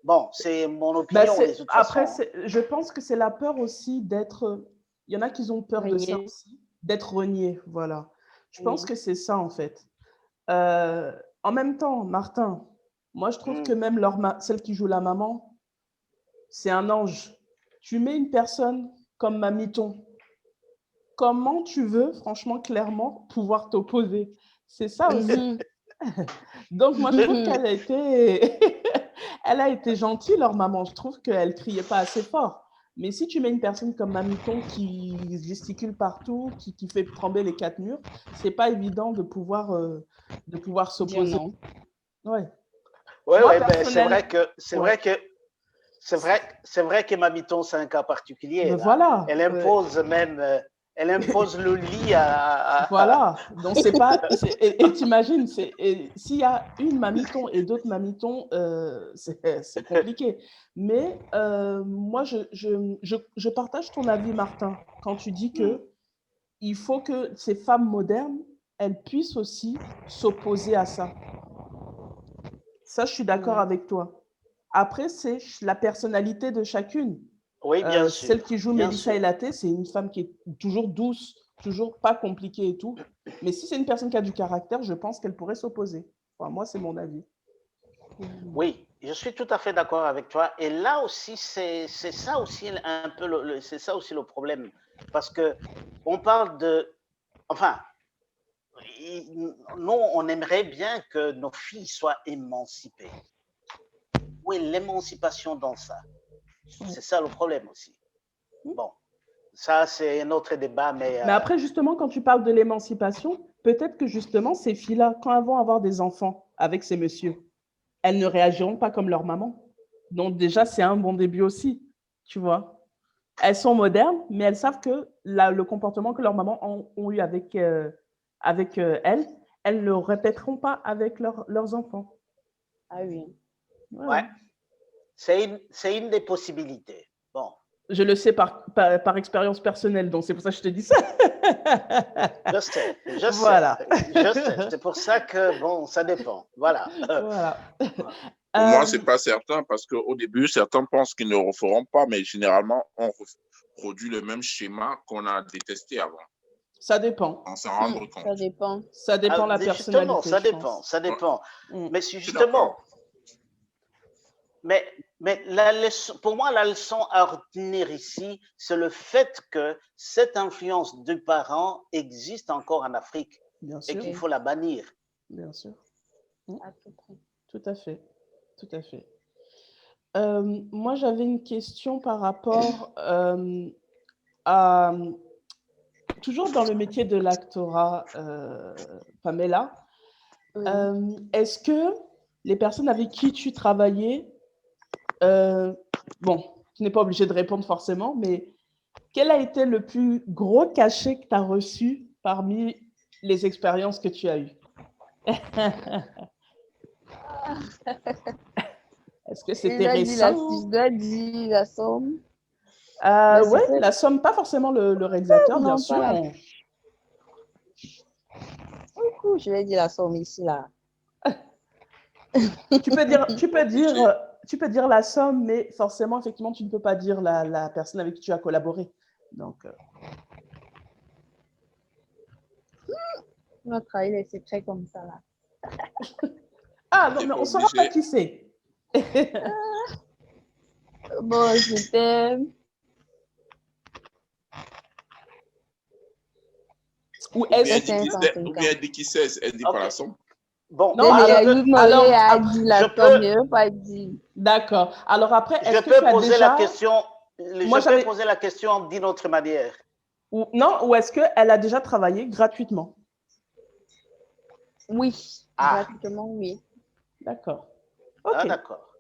Bon, c'est mon opinion.
Après, je pense que c'est la peur aussi d'être... Il y en a qui ont peur de ça aussi, d'être renié, voilà. Je pense que c'est ça, en fait. En même temps, Martin, moi, je trouve que même celle qui joue la maman, c'est un ange. Tu mets une personne comme Mamiton. Comment tu veux, franchement, clairement, pouvoir t'opposer? C'est ça aussi. Donc, moi, je trouve qu'elle a été... Elle a été gentille, leur maman. Je trouve qu'elle ne criait pas assez fort. Mais si tu mets une personne comme Mamiton qui gesticule partout, qui fait trembler les quatre murs, c'est pas évident de pouvoir s'opposer.
Ouais, ben, c'est vrai que Mamiton, c'est un cas particulier.
Voilà.
Elle impose même... Elle impose le lit à...
Voilà. Donc, c'est pas... Et t'imagines, s'il y a une Mamiton et d'autres Mamitons, c'est compliqué. Mais moi, je partage ton avis, Martin, quand tu dis que il faut que ces femmes modernes, elles puissent aussi s'opposer à ça. Ça, je suis d'accord avec toi. Après, c'est la personnalité de chacune.
Oui, bien sûr.
Celle qui joue Mélissa Elaté, c'est une femme qui est toujours douce, toujours pas compliquée et tout. Mais si c'est une personne qui a du caractère, je pense qu'elle pourrait s'opposer. Enfin, moi, c'est mon avis.
Oui, je suis tout à fait d'accord avec toi. Et là aussi, c'est ça aussi un peu c'est ça aussi le problème, parce que on parle de, enfin, nous, on aimerait bien que nos filles soient émancipées. Oui, l'émancipation dans ça. C'est ça le problème aussi. Bon, ça, c'est un autre débat, mais...
Mais après, justement, quand tu parles de l'émancipation, peut-être que justement, ces filles-là, quand elles vont avoir des enfants avec ces messieurs, elles ne réagiront pas comme leur maman. Donc déjà, c'est un bon début aussi, tu vois. Elles sont modernes, mais elles savent que le comportement que leurs mamans ont eu avec elles ne le répéteront pas avec leurs enfants.
Ah oui.
Voilà. Ouais, c'est une des possibilités. Bon.
Je le sais par expérience personnelle, donc c'est pour ça que je te dis ça.
Je sais.
Voilà.
Je sais. C'est pour ça que, bon, ça dépend. Voilà.
Voilà.
Pour moi, ce n'est pas certain parce qu'au début, certains pensent qu'ils ne le referont pas, mais généralement, on reproduit le même schéma qu'on a détesté avant.
Ça dépend.
On s'en rend compte.
Ça dépend.
Ça dépend de la personnalité.
Justement, ça dépend. Mais justement, mais la leçon, pour moi, la leçon à retenir ici, c'est le fait que cette influence du parent existe encore en Afrique. Bien sûr. Et qu'il faut la bannir.
Bien sûr.
À peu près.
Tout à fait. Tout à fait. Moi, j'avais une question par rapport à toujours dans le métier de l'actorat, Pamela, est-ce que les personnes avec qui tu travaillais, bon, tu n'es pas obligé de répondre forcément, mais quel a été le plus gros cachet que tu as reçu parmi les expériences que tu as eues? Est-ce que c'était récent?
Je dois dire la somme.
Oui, la somme, pas forcément le réalisateur, bien sûr.
Je vais dire la somme ici, là.
Tu peux dire la somme, mais forcément, effectivement, tu ne peux pas dire la personne avec qui tu as collaboré. Donc,
on va travailler les secrets comme ça, là.
Non, mais on ne saura pas qui c'est.
Bon, c'était...
Ou bien elle dit qui c'est, elle dit pas la somme.
Bon,
non, mais alors, a dit la somme, je pas dit.
D'accord. Alors après,
je peux poser la question. Je peux poser la question d'une autre manière.
Ou est-ce qu'elle a déjà travaillé gratuitement?
Oui, gratuitement, oui.
D'accord. Ok.
D'accord.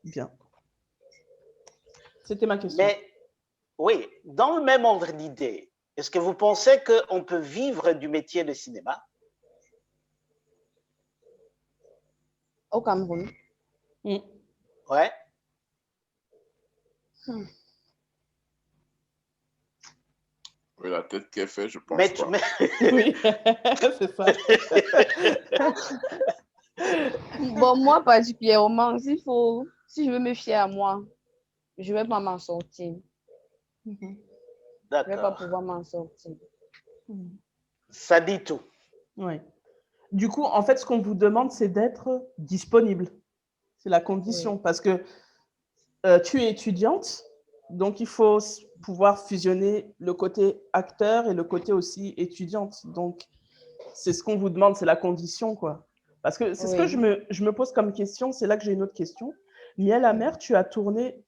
Bien. C'était ma question.
Mais oui, dans le même ordre d'idée, est-ce que vous pensez qu'on peut vivre du métier de cinéma?
Au Cameroun.
Ouais.
Oui, la tête qu'elle fait, je pense pas.
Oui, c'est ça.
Bon, moi, particulièrement, si je veux me fier à moi, je ne vais pas m'en sortir.
D'accord.
Je ne vais pas pouvoir m'en sortir.
Ça dit tout.
Oui. Du coup, en fait, ce qu'on vous demande, c'est d'être disponible. C'est la condition. Parce que tu es étudiante, donc il faut pouvoir fusionner le côté acteur et le côté aussi étudiante. Donc, c'est ce qu'on vous demande, c'est la condition, quoi. Parce que c'est ce que je me pose comme question, c'est là que j'ai une autre question. Miel amère, tu as tourné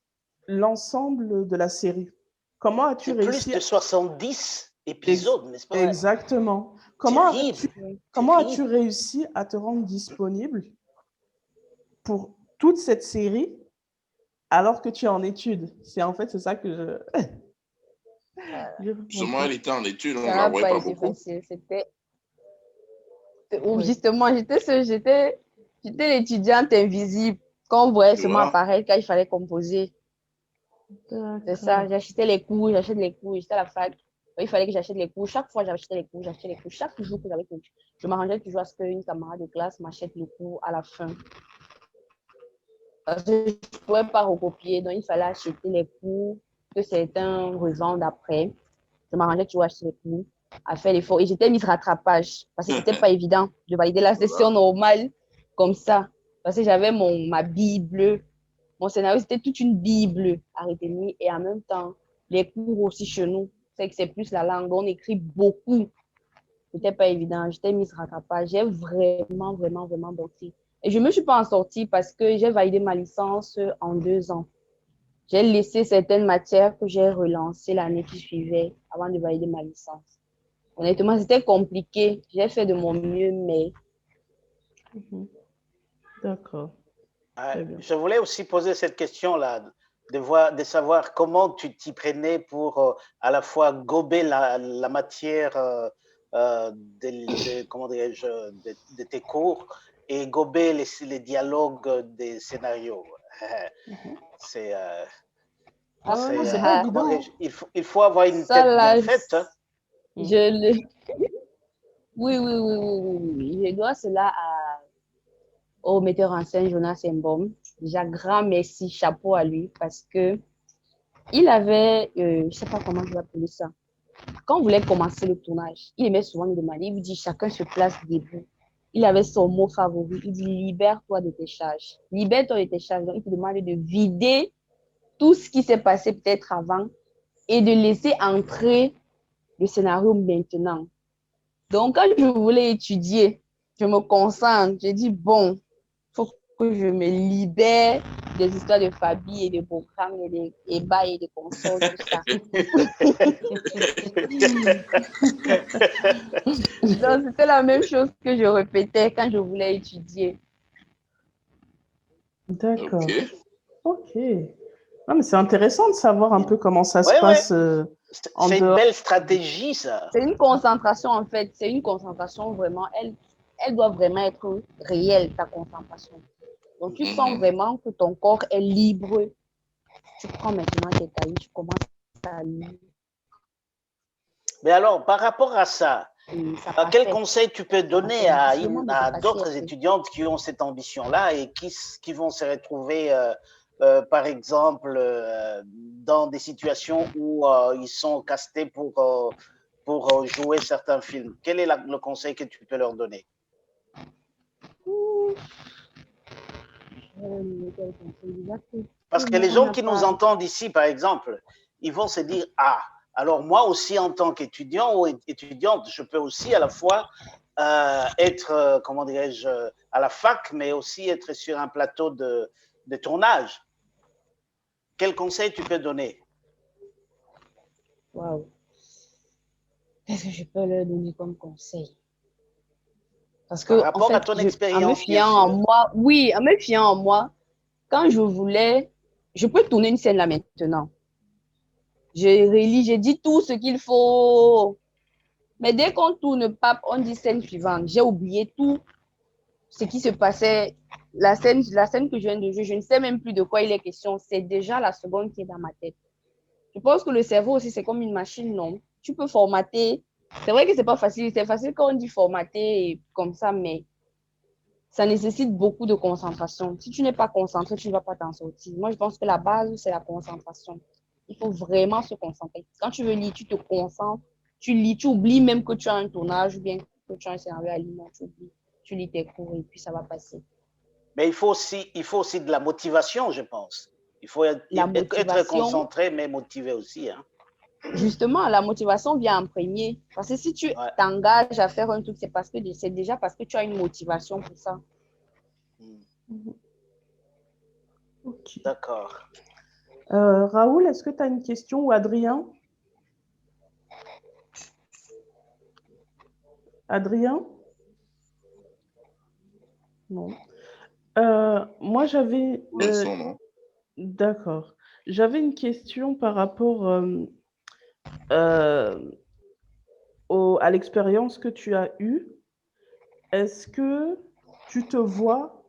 l'ensemble de la série. Comment as-tu réussi?
Plus de 70 épisodes, n'est-ce pas?
Exactement. Comment as-tu réussi à te rendre disponible pour toute cette série alors que tu es en études? C'est ça que
Justement, elle était en études, on ne la voyait pas beaucoup.
Justement, j'étais l'étudiante invisible qu'on voyait seulement apparaître quand il fallait composer. C'est ça, j'achetais les cours, j'étais à la fac. Il fallait que j'achète les cours. Chaque fois, j'achetais les cours. Chaque jour que j'avais cours, je m'arrangeais toujours à ce qu'une camarade de classe m'achète le cours à la fin. Parce que je ne pouvais pas recopier, donc il fallait acheter les cours que certains revendent après. Je m'arrangeais toujours à acheter les cours, à faire l'effort. Et j'étais mise rattrapage parce que ce n'était pas évident de valider la session normale comme ça. Parce que j'avais ma Bible. Mon scénario, c'était toute une Bible à retenir. Et en même temps, les cours aussi chez nous, c'est que c'est plus la langue. On écrit beaucoup. C'était pas évident. J'étais mise rattrapage. J'ai vraiment bossé. Et je ne me suis pas en sortie parce que j'ai validé ma licence en 2 ans. J'ai laissé certaines matières que j'ai relancées l'année qui suivait avant de valider ma licence. Honnêtement, c'était compliqué. J'ai fait de mon mieux, mais...
D'accord.
Je voulais aussi poser cette question-là, de savoir comment tu t'y prenais pour à la fois gober la matière de tes cours et gober les dialogues des scénarios. C'est
pas évident.
Il faut avoir une tête bien faite. Hein.
Oui. Je dois cela au metteur en scène Jonas Mbom. Déjà, grand merci, chapeau à lui, parce que il avait, je ne sais pas comment je vais appeler ça, quand on voulait commencer le tournage, il aimait souvent nous demander, il vous dit chacun se place debout. Il avait son mot favori, il dit libère-toi de tes charges. Libère-toi de tes charges. Donc, il te demande de vider tout ce qui s'est passé peut-être avant et de laisser entrer le scénario maintenant. Donc, quand je voulais étudier, je me concentre, je dis bon, il faut que je me libère des histoires de famille et de programmes et des ébats et des consorts, tout ça. Donc, c'était la même chose que je répétais quand je voulais étudier.
D'accord. Ok. Non, mais c'est intéressant de savoir un peu comment ça se
Ouais,
passe en
c'est une
dehors.
belle stratégie, ça.
C'est une concentration, en fait. C'est une concentration vraiment. Elle doit vraiment être réelle, ta concentration. Donc, tu sens vraiment que ton corps est libre. Tu prends maintenant tes cahiers, tu commences à lire.
Mais alors, par rapport à ça, quel conseil tu peux donner à d'autres étudiantes qui ont cette ambition-là et qui vont se retrouver, par exemple, dans des situations où ils sont castés pour jouer certains films? Quel est le conseil que tu peux leur donner? Parce que les gens qui nous entendent ici, par exemple, ils vont se dire, ah, alors moi aussi en tant qu'étudiant ou étudiante, je peux aussi à la fois être, comment dirais-je, à la fac, mais aussi être sur un plateau de tournage. Quel conseil tu peux donner?
Waouh. Qu'est-ce que je peux leur donner comme conseil? Parce que,
par rapport
en fait,
à ton expérience,
en me fiant en moi, oui, en me fiant en moi, quand je voulais, je peux tourner une scène là maintenant. J'ai dit tout ce qu'il faut. Mais dès qu'on tourne pape, on dit scène suivante. J'ai oublié tout ce qui se passait. La scène que je viens de jouer, je ne sais même plus de quoi il est question. C'est déjà la seconde qui est dans ma tête. Je pense que le cerveau aussi, c'est comme une machine, non? Tu peux formater. C'est vrai que c'est pas facile. C'est facile quand on dit formater comme ça, mais ça nécessite beaucoup de concentration. Si tu n'es pas concentré, tu ne vas pas t'en sortir. Moi, je pense que la base, c'est la concentration. Il faut vraiment se concentrer. Quand tu veux lire, tu te concentres, tu lis, tu oublies même que tu as un tournage ou bien que tu as un scénario à lire, tu oublies. Tu lis tes cours et puis ça va passer.
Mais il faut aussi de la motivation, je pense. Il faut être concentré, mais motivé aussi. Hein.
Justement, la motivation vient en premier. Parce que si tu t'engages à faire un truc, c'est déjà parce que tu as une motivation pour ça.
Okay. D'accord.
Raoul, est-ce que tu as une question ou Adrien? Adrien? Non. Moi, j'avais... D'accord. J'avais une question par rapport à l'expérience que tu as eue. Est-ce que tu te vois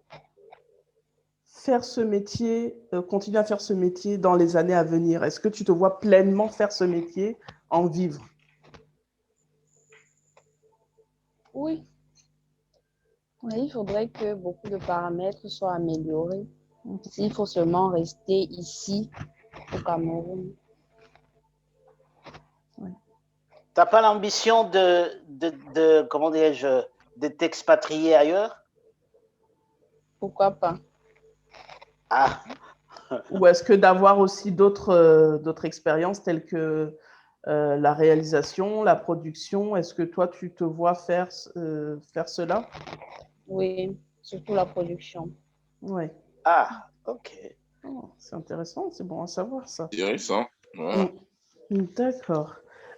faire ce métier, continuer à faire ce métier dans les années à venir? Est-ce que tu te vois pleinement faire ce métier, en vivre?
Oui. Oui, il faudrait que beaucoup de paramètres soient améliorés. S'il faut seulement rester ici, au Cameroun.
Oui. Tu n'as pas l'ambition comment dirais-je, de t'expatrier ailleurs?
Pourquoi pas?
Ah.
Ou est-ce que d'avoir aussi d'autres expériences telles que la réalisation, la production, est-ce que toi, tu te vois faire cela?
Oui, surtout la production.
Oui.
Ah, ok.
Oh, c'est intéressant, c'est bon à savoir ça.
Intéressant. Ouais.
D'accord.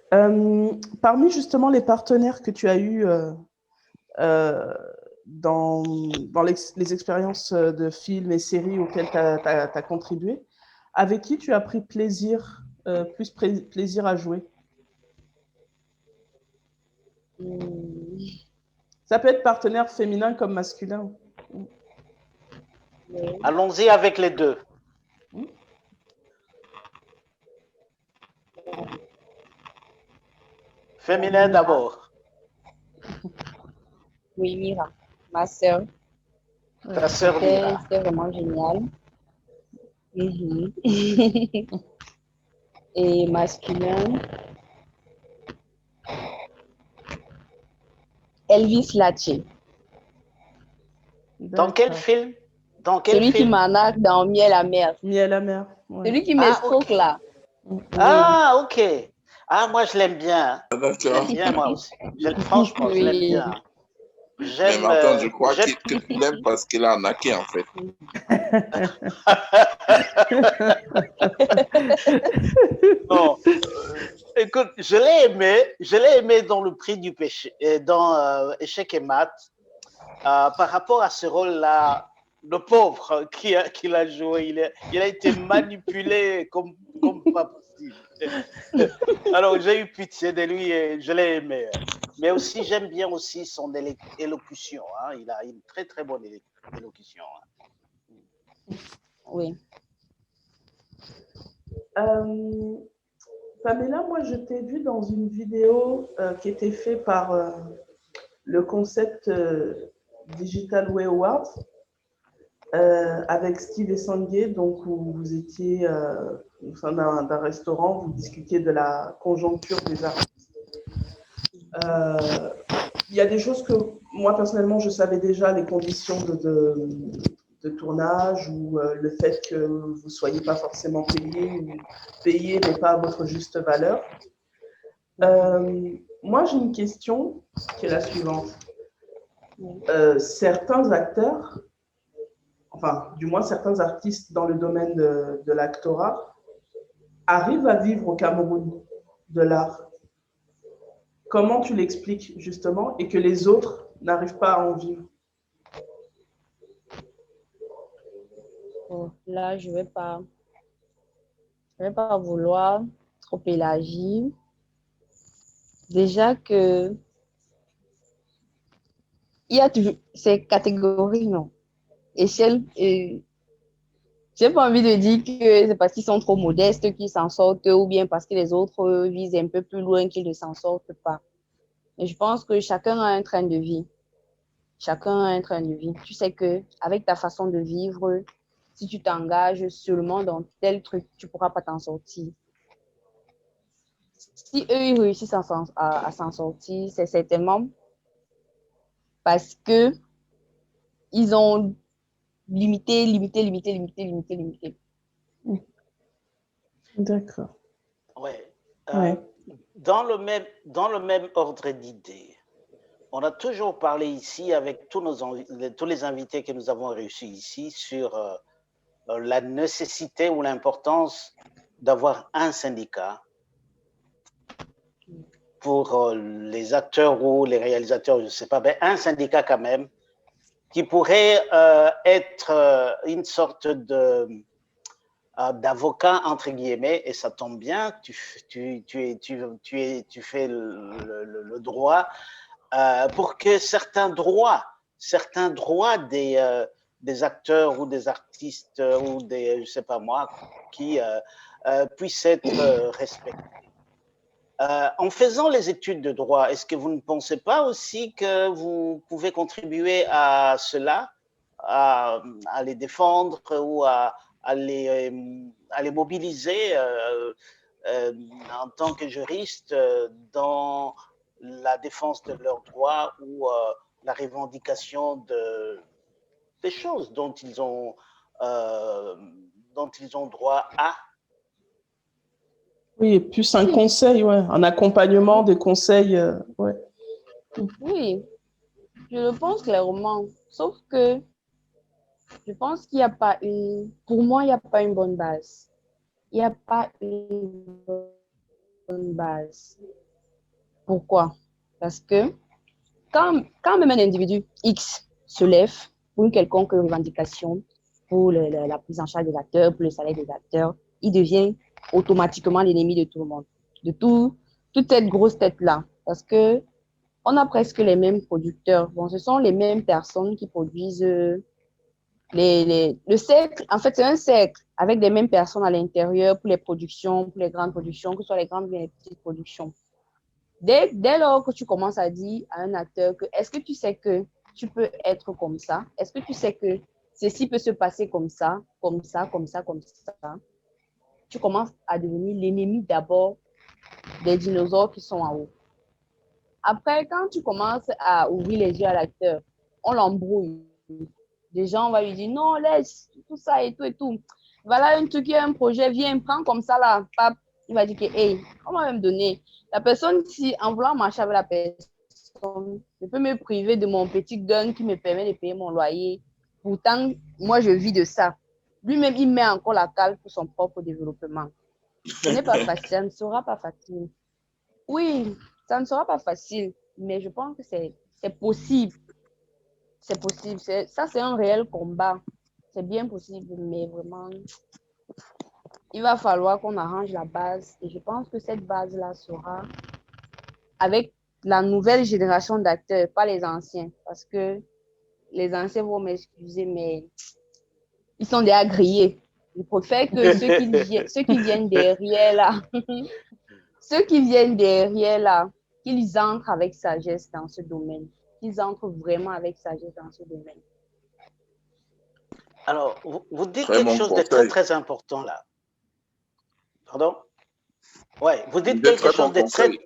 Parmi justement les partenaires que tu as eus dans les expériences de films et séries auxquelles tu as contribué, avec qui tu as pris plaisir, plus plaisir à jouer? Ça peut être partenaire féminin comme masculin.
Allons-y avec les deux. Féminin d'abord.
Oui, Mira, ma sœur.
Ta sœur Mira.
C'était vraiment génial. Et masculin. Elvis Lache.
Dans quel film?
Celui qui m'arnaque dans Miel à mer.
Miel à mer. Ouais.
Celui qui m'escroque là.
Ah, ok. Ah, moi, je l'aime bien.
D'accord.
Je l'aime bien, moi aussi. Franchement, je l'aime bien.
Mais Martin, je crois que tu l'aimes parce qu'il a naqué, en fait.
Non, écoute, je l'ai aimé dans Le Prix du péché, dans Échec et Maths, par rapport à ce rôle-là, le pauvre qu'il a joué. Il a été manipulé comme pas possible. Alors, j'ai eu pitié de lui et je l'ai aimé. Mais aussi, j'aime bien aussi son élocution. Hein. Il a une très, très bonne élocution. Hein.
Oui.
Pamela, moi, je t'ai vu dans une vidéo qui était faite par le concept Digital Way Awards avec Steve et Sangue, donc où vous étiez au sein d'un restaurant, vous discutiez de la conjoncture des artistes. Il y a des choses que moi, personnellement, je savais déjà, les conditions de tournage ou le fait que vous ne soyez pas forcément payé ou payé mais pas à votre juste valeur. Moi, j'ai une question qui est la suivante. Certains acteurs, enfin, du moins certains artistes dans le domaine de l'actorat, arrivent à vivre au Cameroun de l'art. Comment tu l'expliques justement et que les autres n'arrivent pas à en vivre?
Bon, là, je vais pas vouloir trop élargir. Déjà que il y a toujours ces catégories, non? Échelle, j'ai pas envie de dire que c'est parce qu'ils sont trop modestes qu'ils s'en sortent ou bien parce que les autres visent un peu plus loin qu'ils ne s'en sortent pas. Mais je pense que chacun a un train de vie. Chacun a un train de vie. Tu sais que avec ta façon de vivre, si tu t'engages seulement dans tel truc, tu pourras pas t'en sortir. Si eux, ils réussissent à s'en sortir, c'est certainement parce que ils ont limité.
D'accord.
Ouais.
Ouais.
Dans le même ordre d'idées, on a toujours parlé ici avec tous les invités que nous avons reçus ici sur la nécessité ou l'importance d'avoir un syndicat pour les acteurs ou les réalisateurs, je ne sais pas, mais un syndicat quand même, qui pourrait être une sorte d'avocat, entre guillemets, et ça tombe bien, tu fais le droit, pour que certains droits des acteurs ou des artistes ou des, je sais pas moi, qui puissent être respectés. En faisant les études de droit, est-ce que vous ne pensez pas aussi que vous pouvez contribuer à cela, à les défendre ou à les mobiliser en tant que juristes dans la défense de leurs droits ou la revendication des choses dont ils ont droit à?
Oui, plus un conseil, ouais, un accompagnement, des conseils, ouais.
Oui, je le pense clairement. Sauf que je pense qu'il n'y a pas pour moi, il n'y a pas une bonne base. Il n'y a pas une bonne base. Pourquoi? Parce que quand même un individu X se lève pour une quelconque revendication, pour la prise en charge des acteurs, pour le salaire des acteurs, il devient automatiquement l'ennemi de tout le monde, de toute cette grosse tête-là. Parce que on a presque les mêmes producteurs. Bon, ce sont les mêmes personnes qui produisent le cercle. En fait, c'est un cercle avec les mêmes personnes à l'intérieur pour les productions, pour les grandes productions, que ce soit les grandes ou les petites productions. Dès lors que tu commences à dire à un acteur que est-ce que tu sais que tu peux être comme ça? Est-ce que tu sais que ceci peut se passer comme ça, comme ça, comme ça, comme ça? Tu commences à devenir l'ennemi d'abord des dinosaures qui sont en haut. Après, quand tu commences à ouvrir les yeux à l'acteur, on l'embrouille. Des gens vont lui dire non, laisse tout ça et tout et tout. Voilà un truc, un projet, viens, prends comme ça là. Pape. Il va dire que, hey, on va me donner. La personne, si en voulant marcher avec la personne, somme. Je peux me priver de mon petit gun qui me permet de payer mon loyer. Pourtant, moi, je vis de ça. Lui-même, il met encore la cale pour son propre développement. Ce n'est pas facile, ça ne sera pas facile. Oui, ça ne sera pas facile, mais je pense que c'est possible. C'est possible. Ça, c'est un réel combat. C'est bien possible, mais vraiment, il va falloir qu'on arrange la base. Et je pense que cette base-là sera avec la nouvelle génération d'acteurs, pas les anciens. Parce que les anciens vont m'excuser, mais ils sont déjà grillés. Je préfère que ceux qui viennent derrière là, ceux qui viennent derrière là, qu'ils entrent avec sagesse dans ce domaine. Qu'ils entrent vraiment avec sagesse dans ce domaine.
Alors, vous dites
Très
quelque
bon
chose de
conseil.
très, très important là. Pardon? Ouais, vous dites
De
quelque
très
chose
bon
de très...
conseil.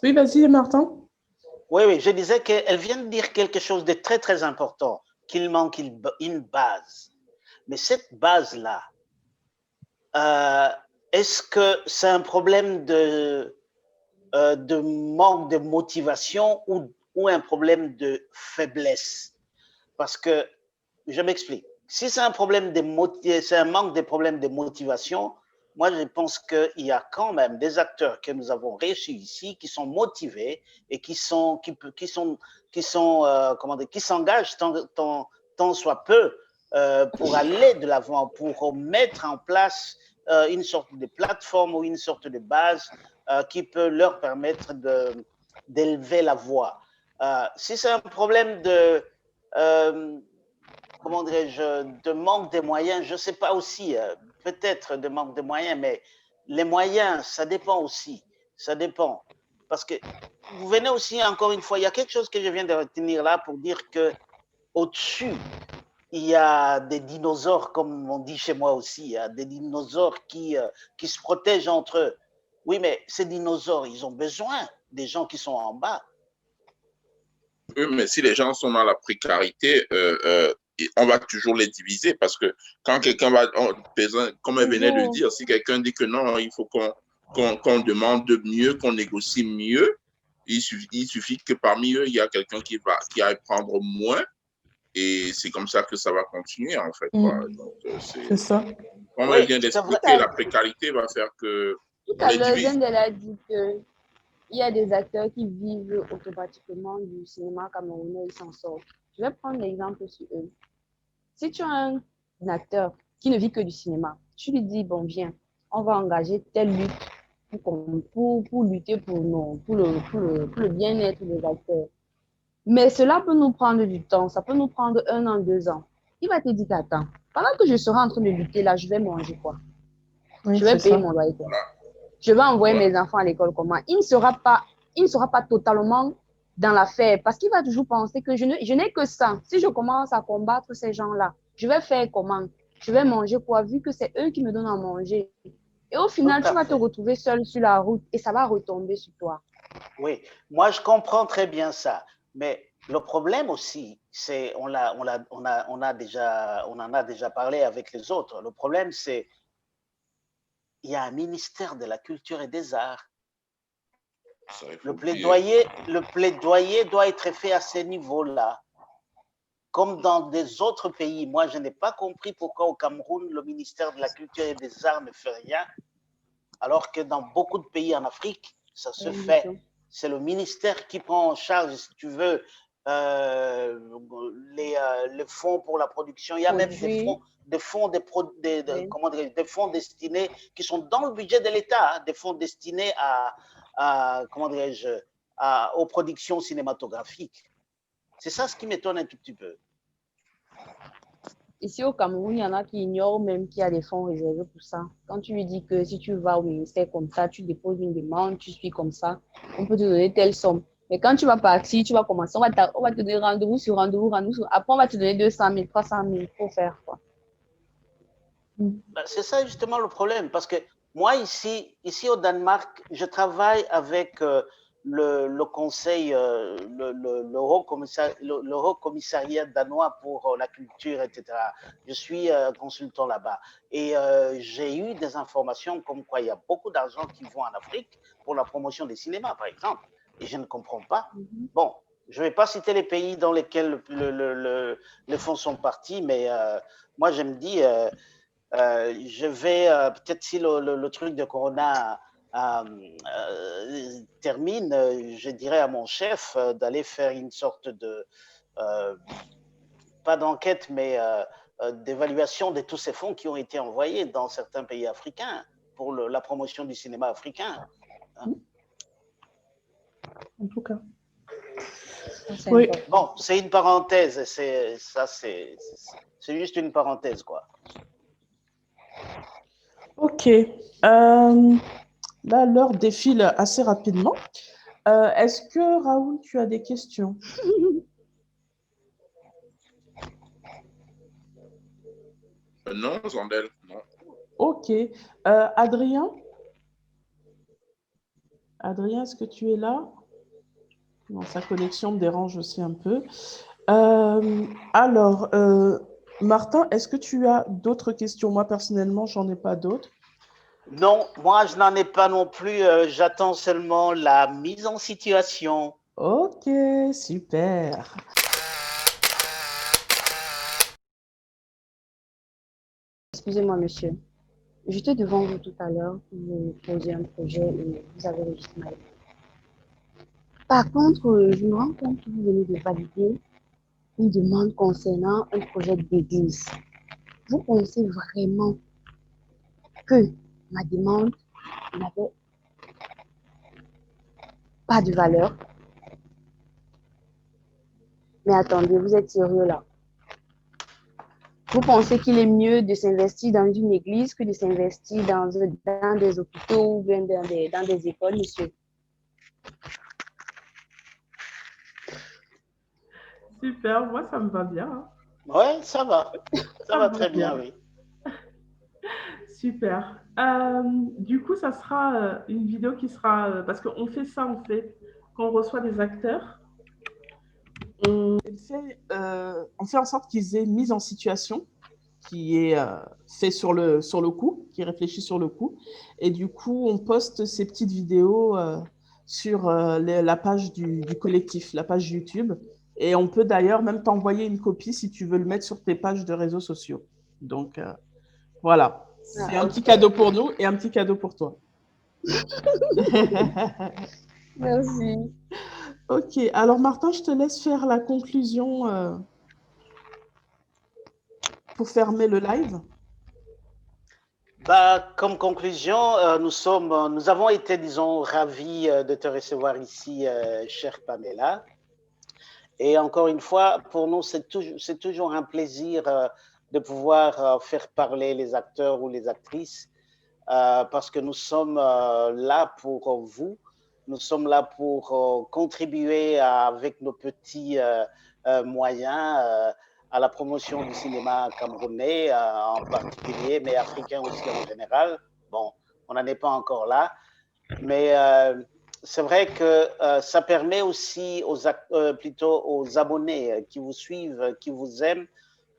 Oui, vas-y, Martin.
Oui, je disais qu'elle vient de dire quelque chose de très, très important, qu'il manque une base. Mais cette base-là, est-ce que c'est un problème de manque de motivation ou un problème de faiblesse? Parce que, je m'explique, si c'est un problème c'est un manque de problème de motivation, moi je pense qu'il y a quand même des acteurs que nous avons réussi ici qui sont motivés et qui s'engagent tant soit peu pour aller de l'avant, pour mettre en place une sorte de plateforme ou une sorte de base qui peut leur permettre d'élever la voix. Si c'est un problème de comment dirais-je, de manque de moyens, je ne sais pas aussi, peut-être de manque de moyens, mais les moyens, ça dépend aussi, ça dépend. Parce que vous venez aussi, encore une fois, il y a quelque chose que je viens de retenir là pour dire qu'au-dessus, il y a des dinosaures, comme on dit chez moi aussi, il y a des dinosaures qui se protègent entre eux. Oui, mais ces dinosaures, ils ont besoin des gens qui sont en bas.
Oui, mais si les gens sont dans la précarité, on va toujours les diviser parce que quand quelqu'un va, comme elle venait de dire, si quelqu'un dit que non, il faut qu'on demande mieux, qu'on négocie mieux, il suffit que parmi eux, il y a quelqu'un qui aille prendre moins et c'est comme ça que ça va continuer en fait.
C'est ça.
Comme
Oui,
elle vient d'expliquer, la précarité va faire que
Tout
on
à
les
l'heure,
divise.
elle a dit que il y a des acteurs qui vivent automatiquement du cinéma camerounais, ils s'en sortent. Je vais prendre l'exemple sur eux. Si tu as un acteur qui ne vit que du cinéma, tu lui dis, bon, viens, on va engager telle lutte pour lutter pour le bien-être des acteurs. Mais cela peut nous prendre du temps, ça peut nous prendre 1 an, 2 ans. Il va te dire, attends, pendant que je serai en train de lutter là, je vais manger quoi?
Oui,
Je vais payer
ça.
mon loyer quoi? Je vais envoyer mes enfants à l'école comment? Il ne sera pas totalement dans l'affaire parce qu'il va toujours penser que je n'ai que ça. Si je commence à combattre ces gens-là, je vais faire comment? Je vais manger quoi? Vu que c'est eux qui me donnent à manger. Et au final, tu vas te retrouver seul sur la route et ça va retomber sur toi.
Oui, moi je comprends très bien ça. Mais le problème aussi, c'est, on en a déjà parlé avec les autres. Le problème, c'est il y a un ministère de la Culture et des Arts. Le plaidoyer doit être fait à ce niveau-là. Comme dans des autres pays. Moi, je n'ai pas compris pourquoi au Cameroun, le ministère de la Culture et des Arts ne fait rien, alors que dans beaucoup de pays en Afrique, ça se fait. C'est le ministère qui prend en charge, si tu veux, les fonds pour la production. Il y a même des fonds destinés qui sont dans le budget de l'État, des fonds destinés aux productions cinématographiques. C'est ça ce qui m'étonne un tout petit peu.
Ici au Cameroun, il y en a qui ignorent même qu'il y a des fonds réservés pour ça. Quand tu lui dis que si tu vas au ministère comme ça, tu déposes une demande, tu suis comme ça, on peut te donner telle somme. Mais quand tu vas partir, tu vas commencer, on va te donner rendez-vous sur rendez-vous. Après, on va te donner 200 000, 300 000 pour faire quoi.
C'est ça justement le problème, parce que moi ici au Danemark, je travaille avec le conseil, le haut commissariat danois pour la culture, etc. Je suis consultant là-bas. Et j'ai eu des informations comme quoi il y a beaucoup d'argent qui vont en Afrique pour la promotion des cinémas, par exemple. Et je ne comprends pas. Bon, je ne vais pas citer les pays dans lesquels les fonds sont partis, mais moi, je me dis, je vais, peut-être si le truc de Corona termine, je dirais à mon chef d'aller faire une sorte de, pas d'enquête, mais d'évaluation de tous ces fonds qui ont été envoyés dans certains pays africains pour la promotion du cinéma africain.
En tout cas.
Oui.
Bon, c'est une parenthèse, c'est juste une parenthèse, quoi.
Ok. Là, l'heure défile assez rapidement. Est-ce que, Raoul, tu as des questions?
Non, Zandel, non.
Ok. Adrien? Adrien, est-ce que tu es là? Non, sa connexion me dérange aussi un peu. Alors, Martin, est-ce que tu as d'autres questions? Moi, personnellement, j'en ai pas d'autres.
Non, moi, je n'en ai pas non plus. J'attends seulement la mise en situation.
Ok, super.
Excusez-moi, monsieur. J'étais devant vous tout à l'heure pour vous poser un projet et vous avez registré ma lettre. Par contre, je me rends compte que vous venez de valider une demande concernant un projet d'église. Vous pensez vraiment que ma demande n'avait pas de valeur? Mais attendez, vous êtes sérieux là? Vous pensez qu'il est mieux de s'investir dans une église que de s'investir dans des hôpitaux ou bien dans des écoles, monsieur?
Super, moi, ça me va bien. Hein.
Ouais, ça va. Ça va très bien, oui.
Super. Du coup, ça sera une vidéo qui sera... parce qu'on fait ça, en fait, quand on reçoit des acteurs. On fait en sorte qu'ils aient une mise en situation qui est fait sur le coup, qui réfléchit sur le coup. Et du coup, on poste ces petites vidéos sur la page du collectif, la page YouTube. Et on peut d'ailleurs même t'envoyer une copie si tu veux le mettre sur tes pages de réseaux sociaux. Donc, voilà. C'est un petit cadeau pour nous et un petit cadeau pour toi.
Merci.
Ok. Alors, Martin, je te laisse faire la conclusion pour fermer le live.
Comme conclusion, nous avons été, disons, ravis de te recevoir ici, chère Pamela. Et encore une fois, pour nous, c'est toujours un plaisir de pouvoir faire parler les acteurs ou les actrices parce que nous sommes là pour vous. Nous sommes là pour contribuer avec nos petits moyens à la promotion du cinéma camerounais en particulier, mais africain aussi en général. Bon, on n'en est pas encore là, mais c'est vrai que ça permet aussi plutôt aux abonnés qui vous suivent, qui vous aiment,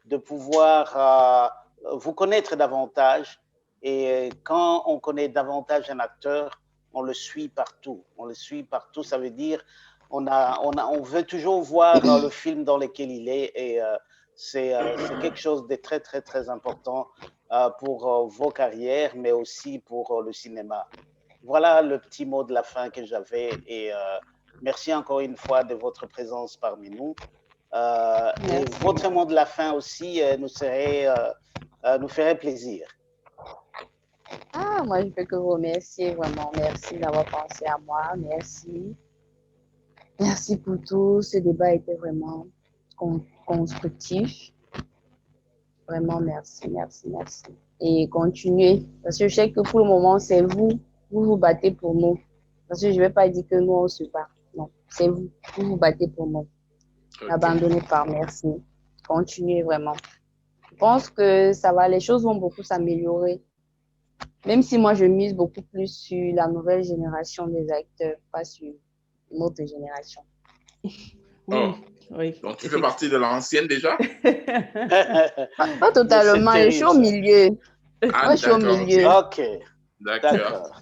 de pouvoir vous connaître davantage. Et quand on connaît davantage un acteur, on le suit partout. On le suit partout, ça veut dire on veut toujours voir le film dans lequel il est. Et c'est quelque chose de très, très, très important pour vos carrières, mais aussi pour le cinéma. Voilà le petit mot de la fin que j'avais. Et merci encore une fois de votre présence parmi nous. Et votre mot de la fin aussi nous ferait plaisir.
Ah, moi, je peux que vous remercier vraiment. Merci d'avoir pensé à moi. Merci. Merci pour tout. Ce débat était vraiment constructif. Vraiment, merci, merci, merci. Et continuez. Parce que je sais que pour le moment, c'est vous. Vous vous battez pour nous. Parce que je ne vais pas dire que nous, on se bat. Non, c'est vous. Vous vous battez pour nous. N'abandonnez pas. Merci. Continuez vraiment. Je pense que ça va, les choses vont beaucoup s'améliorer. Même si moi, je mise beaucoup plus sur la nouvelle génération des acteurs, pas sur notre génération.
Oui,
Oh.
oui.
Donc, tu fais partie de l'ancienne déjà?
Pas totalement, je suis au milieu.
Ah,
Moi, je suis au
d'accord,
milieu.
Ok,
d'accord.
d'accord.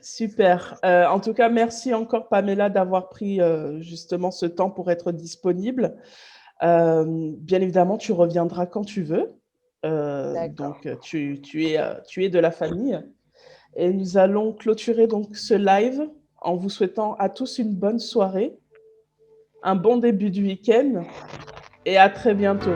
Super. En tout cas, merci encore, Pamela, d'avoir pris justement ce temps pour être disponible. Bien évidemment, tu reviendras quand tu veux. Donc, tu es de la famille. Et nous allons clôturer donc ce live en vous souhaitant à tous une bonne soirée, un bon début de week-end et à très bientôt.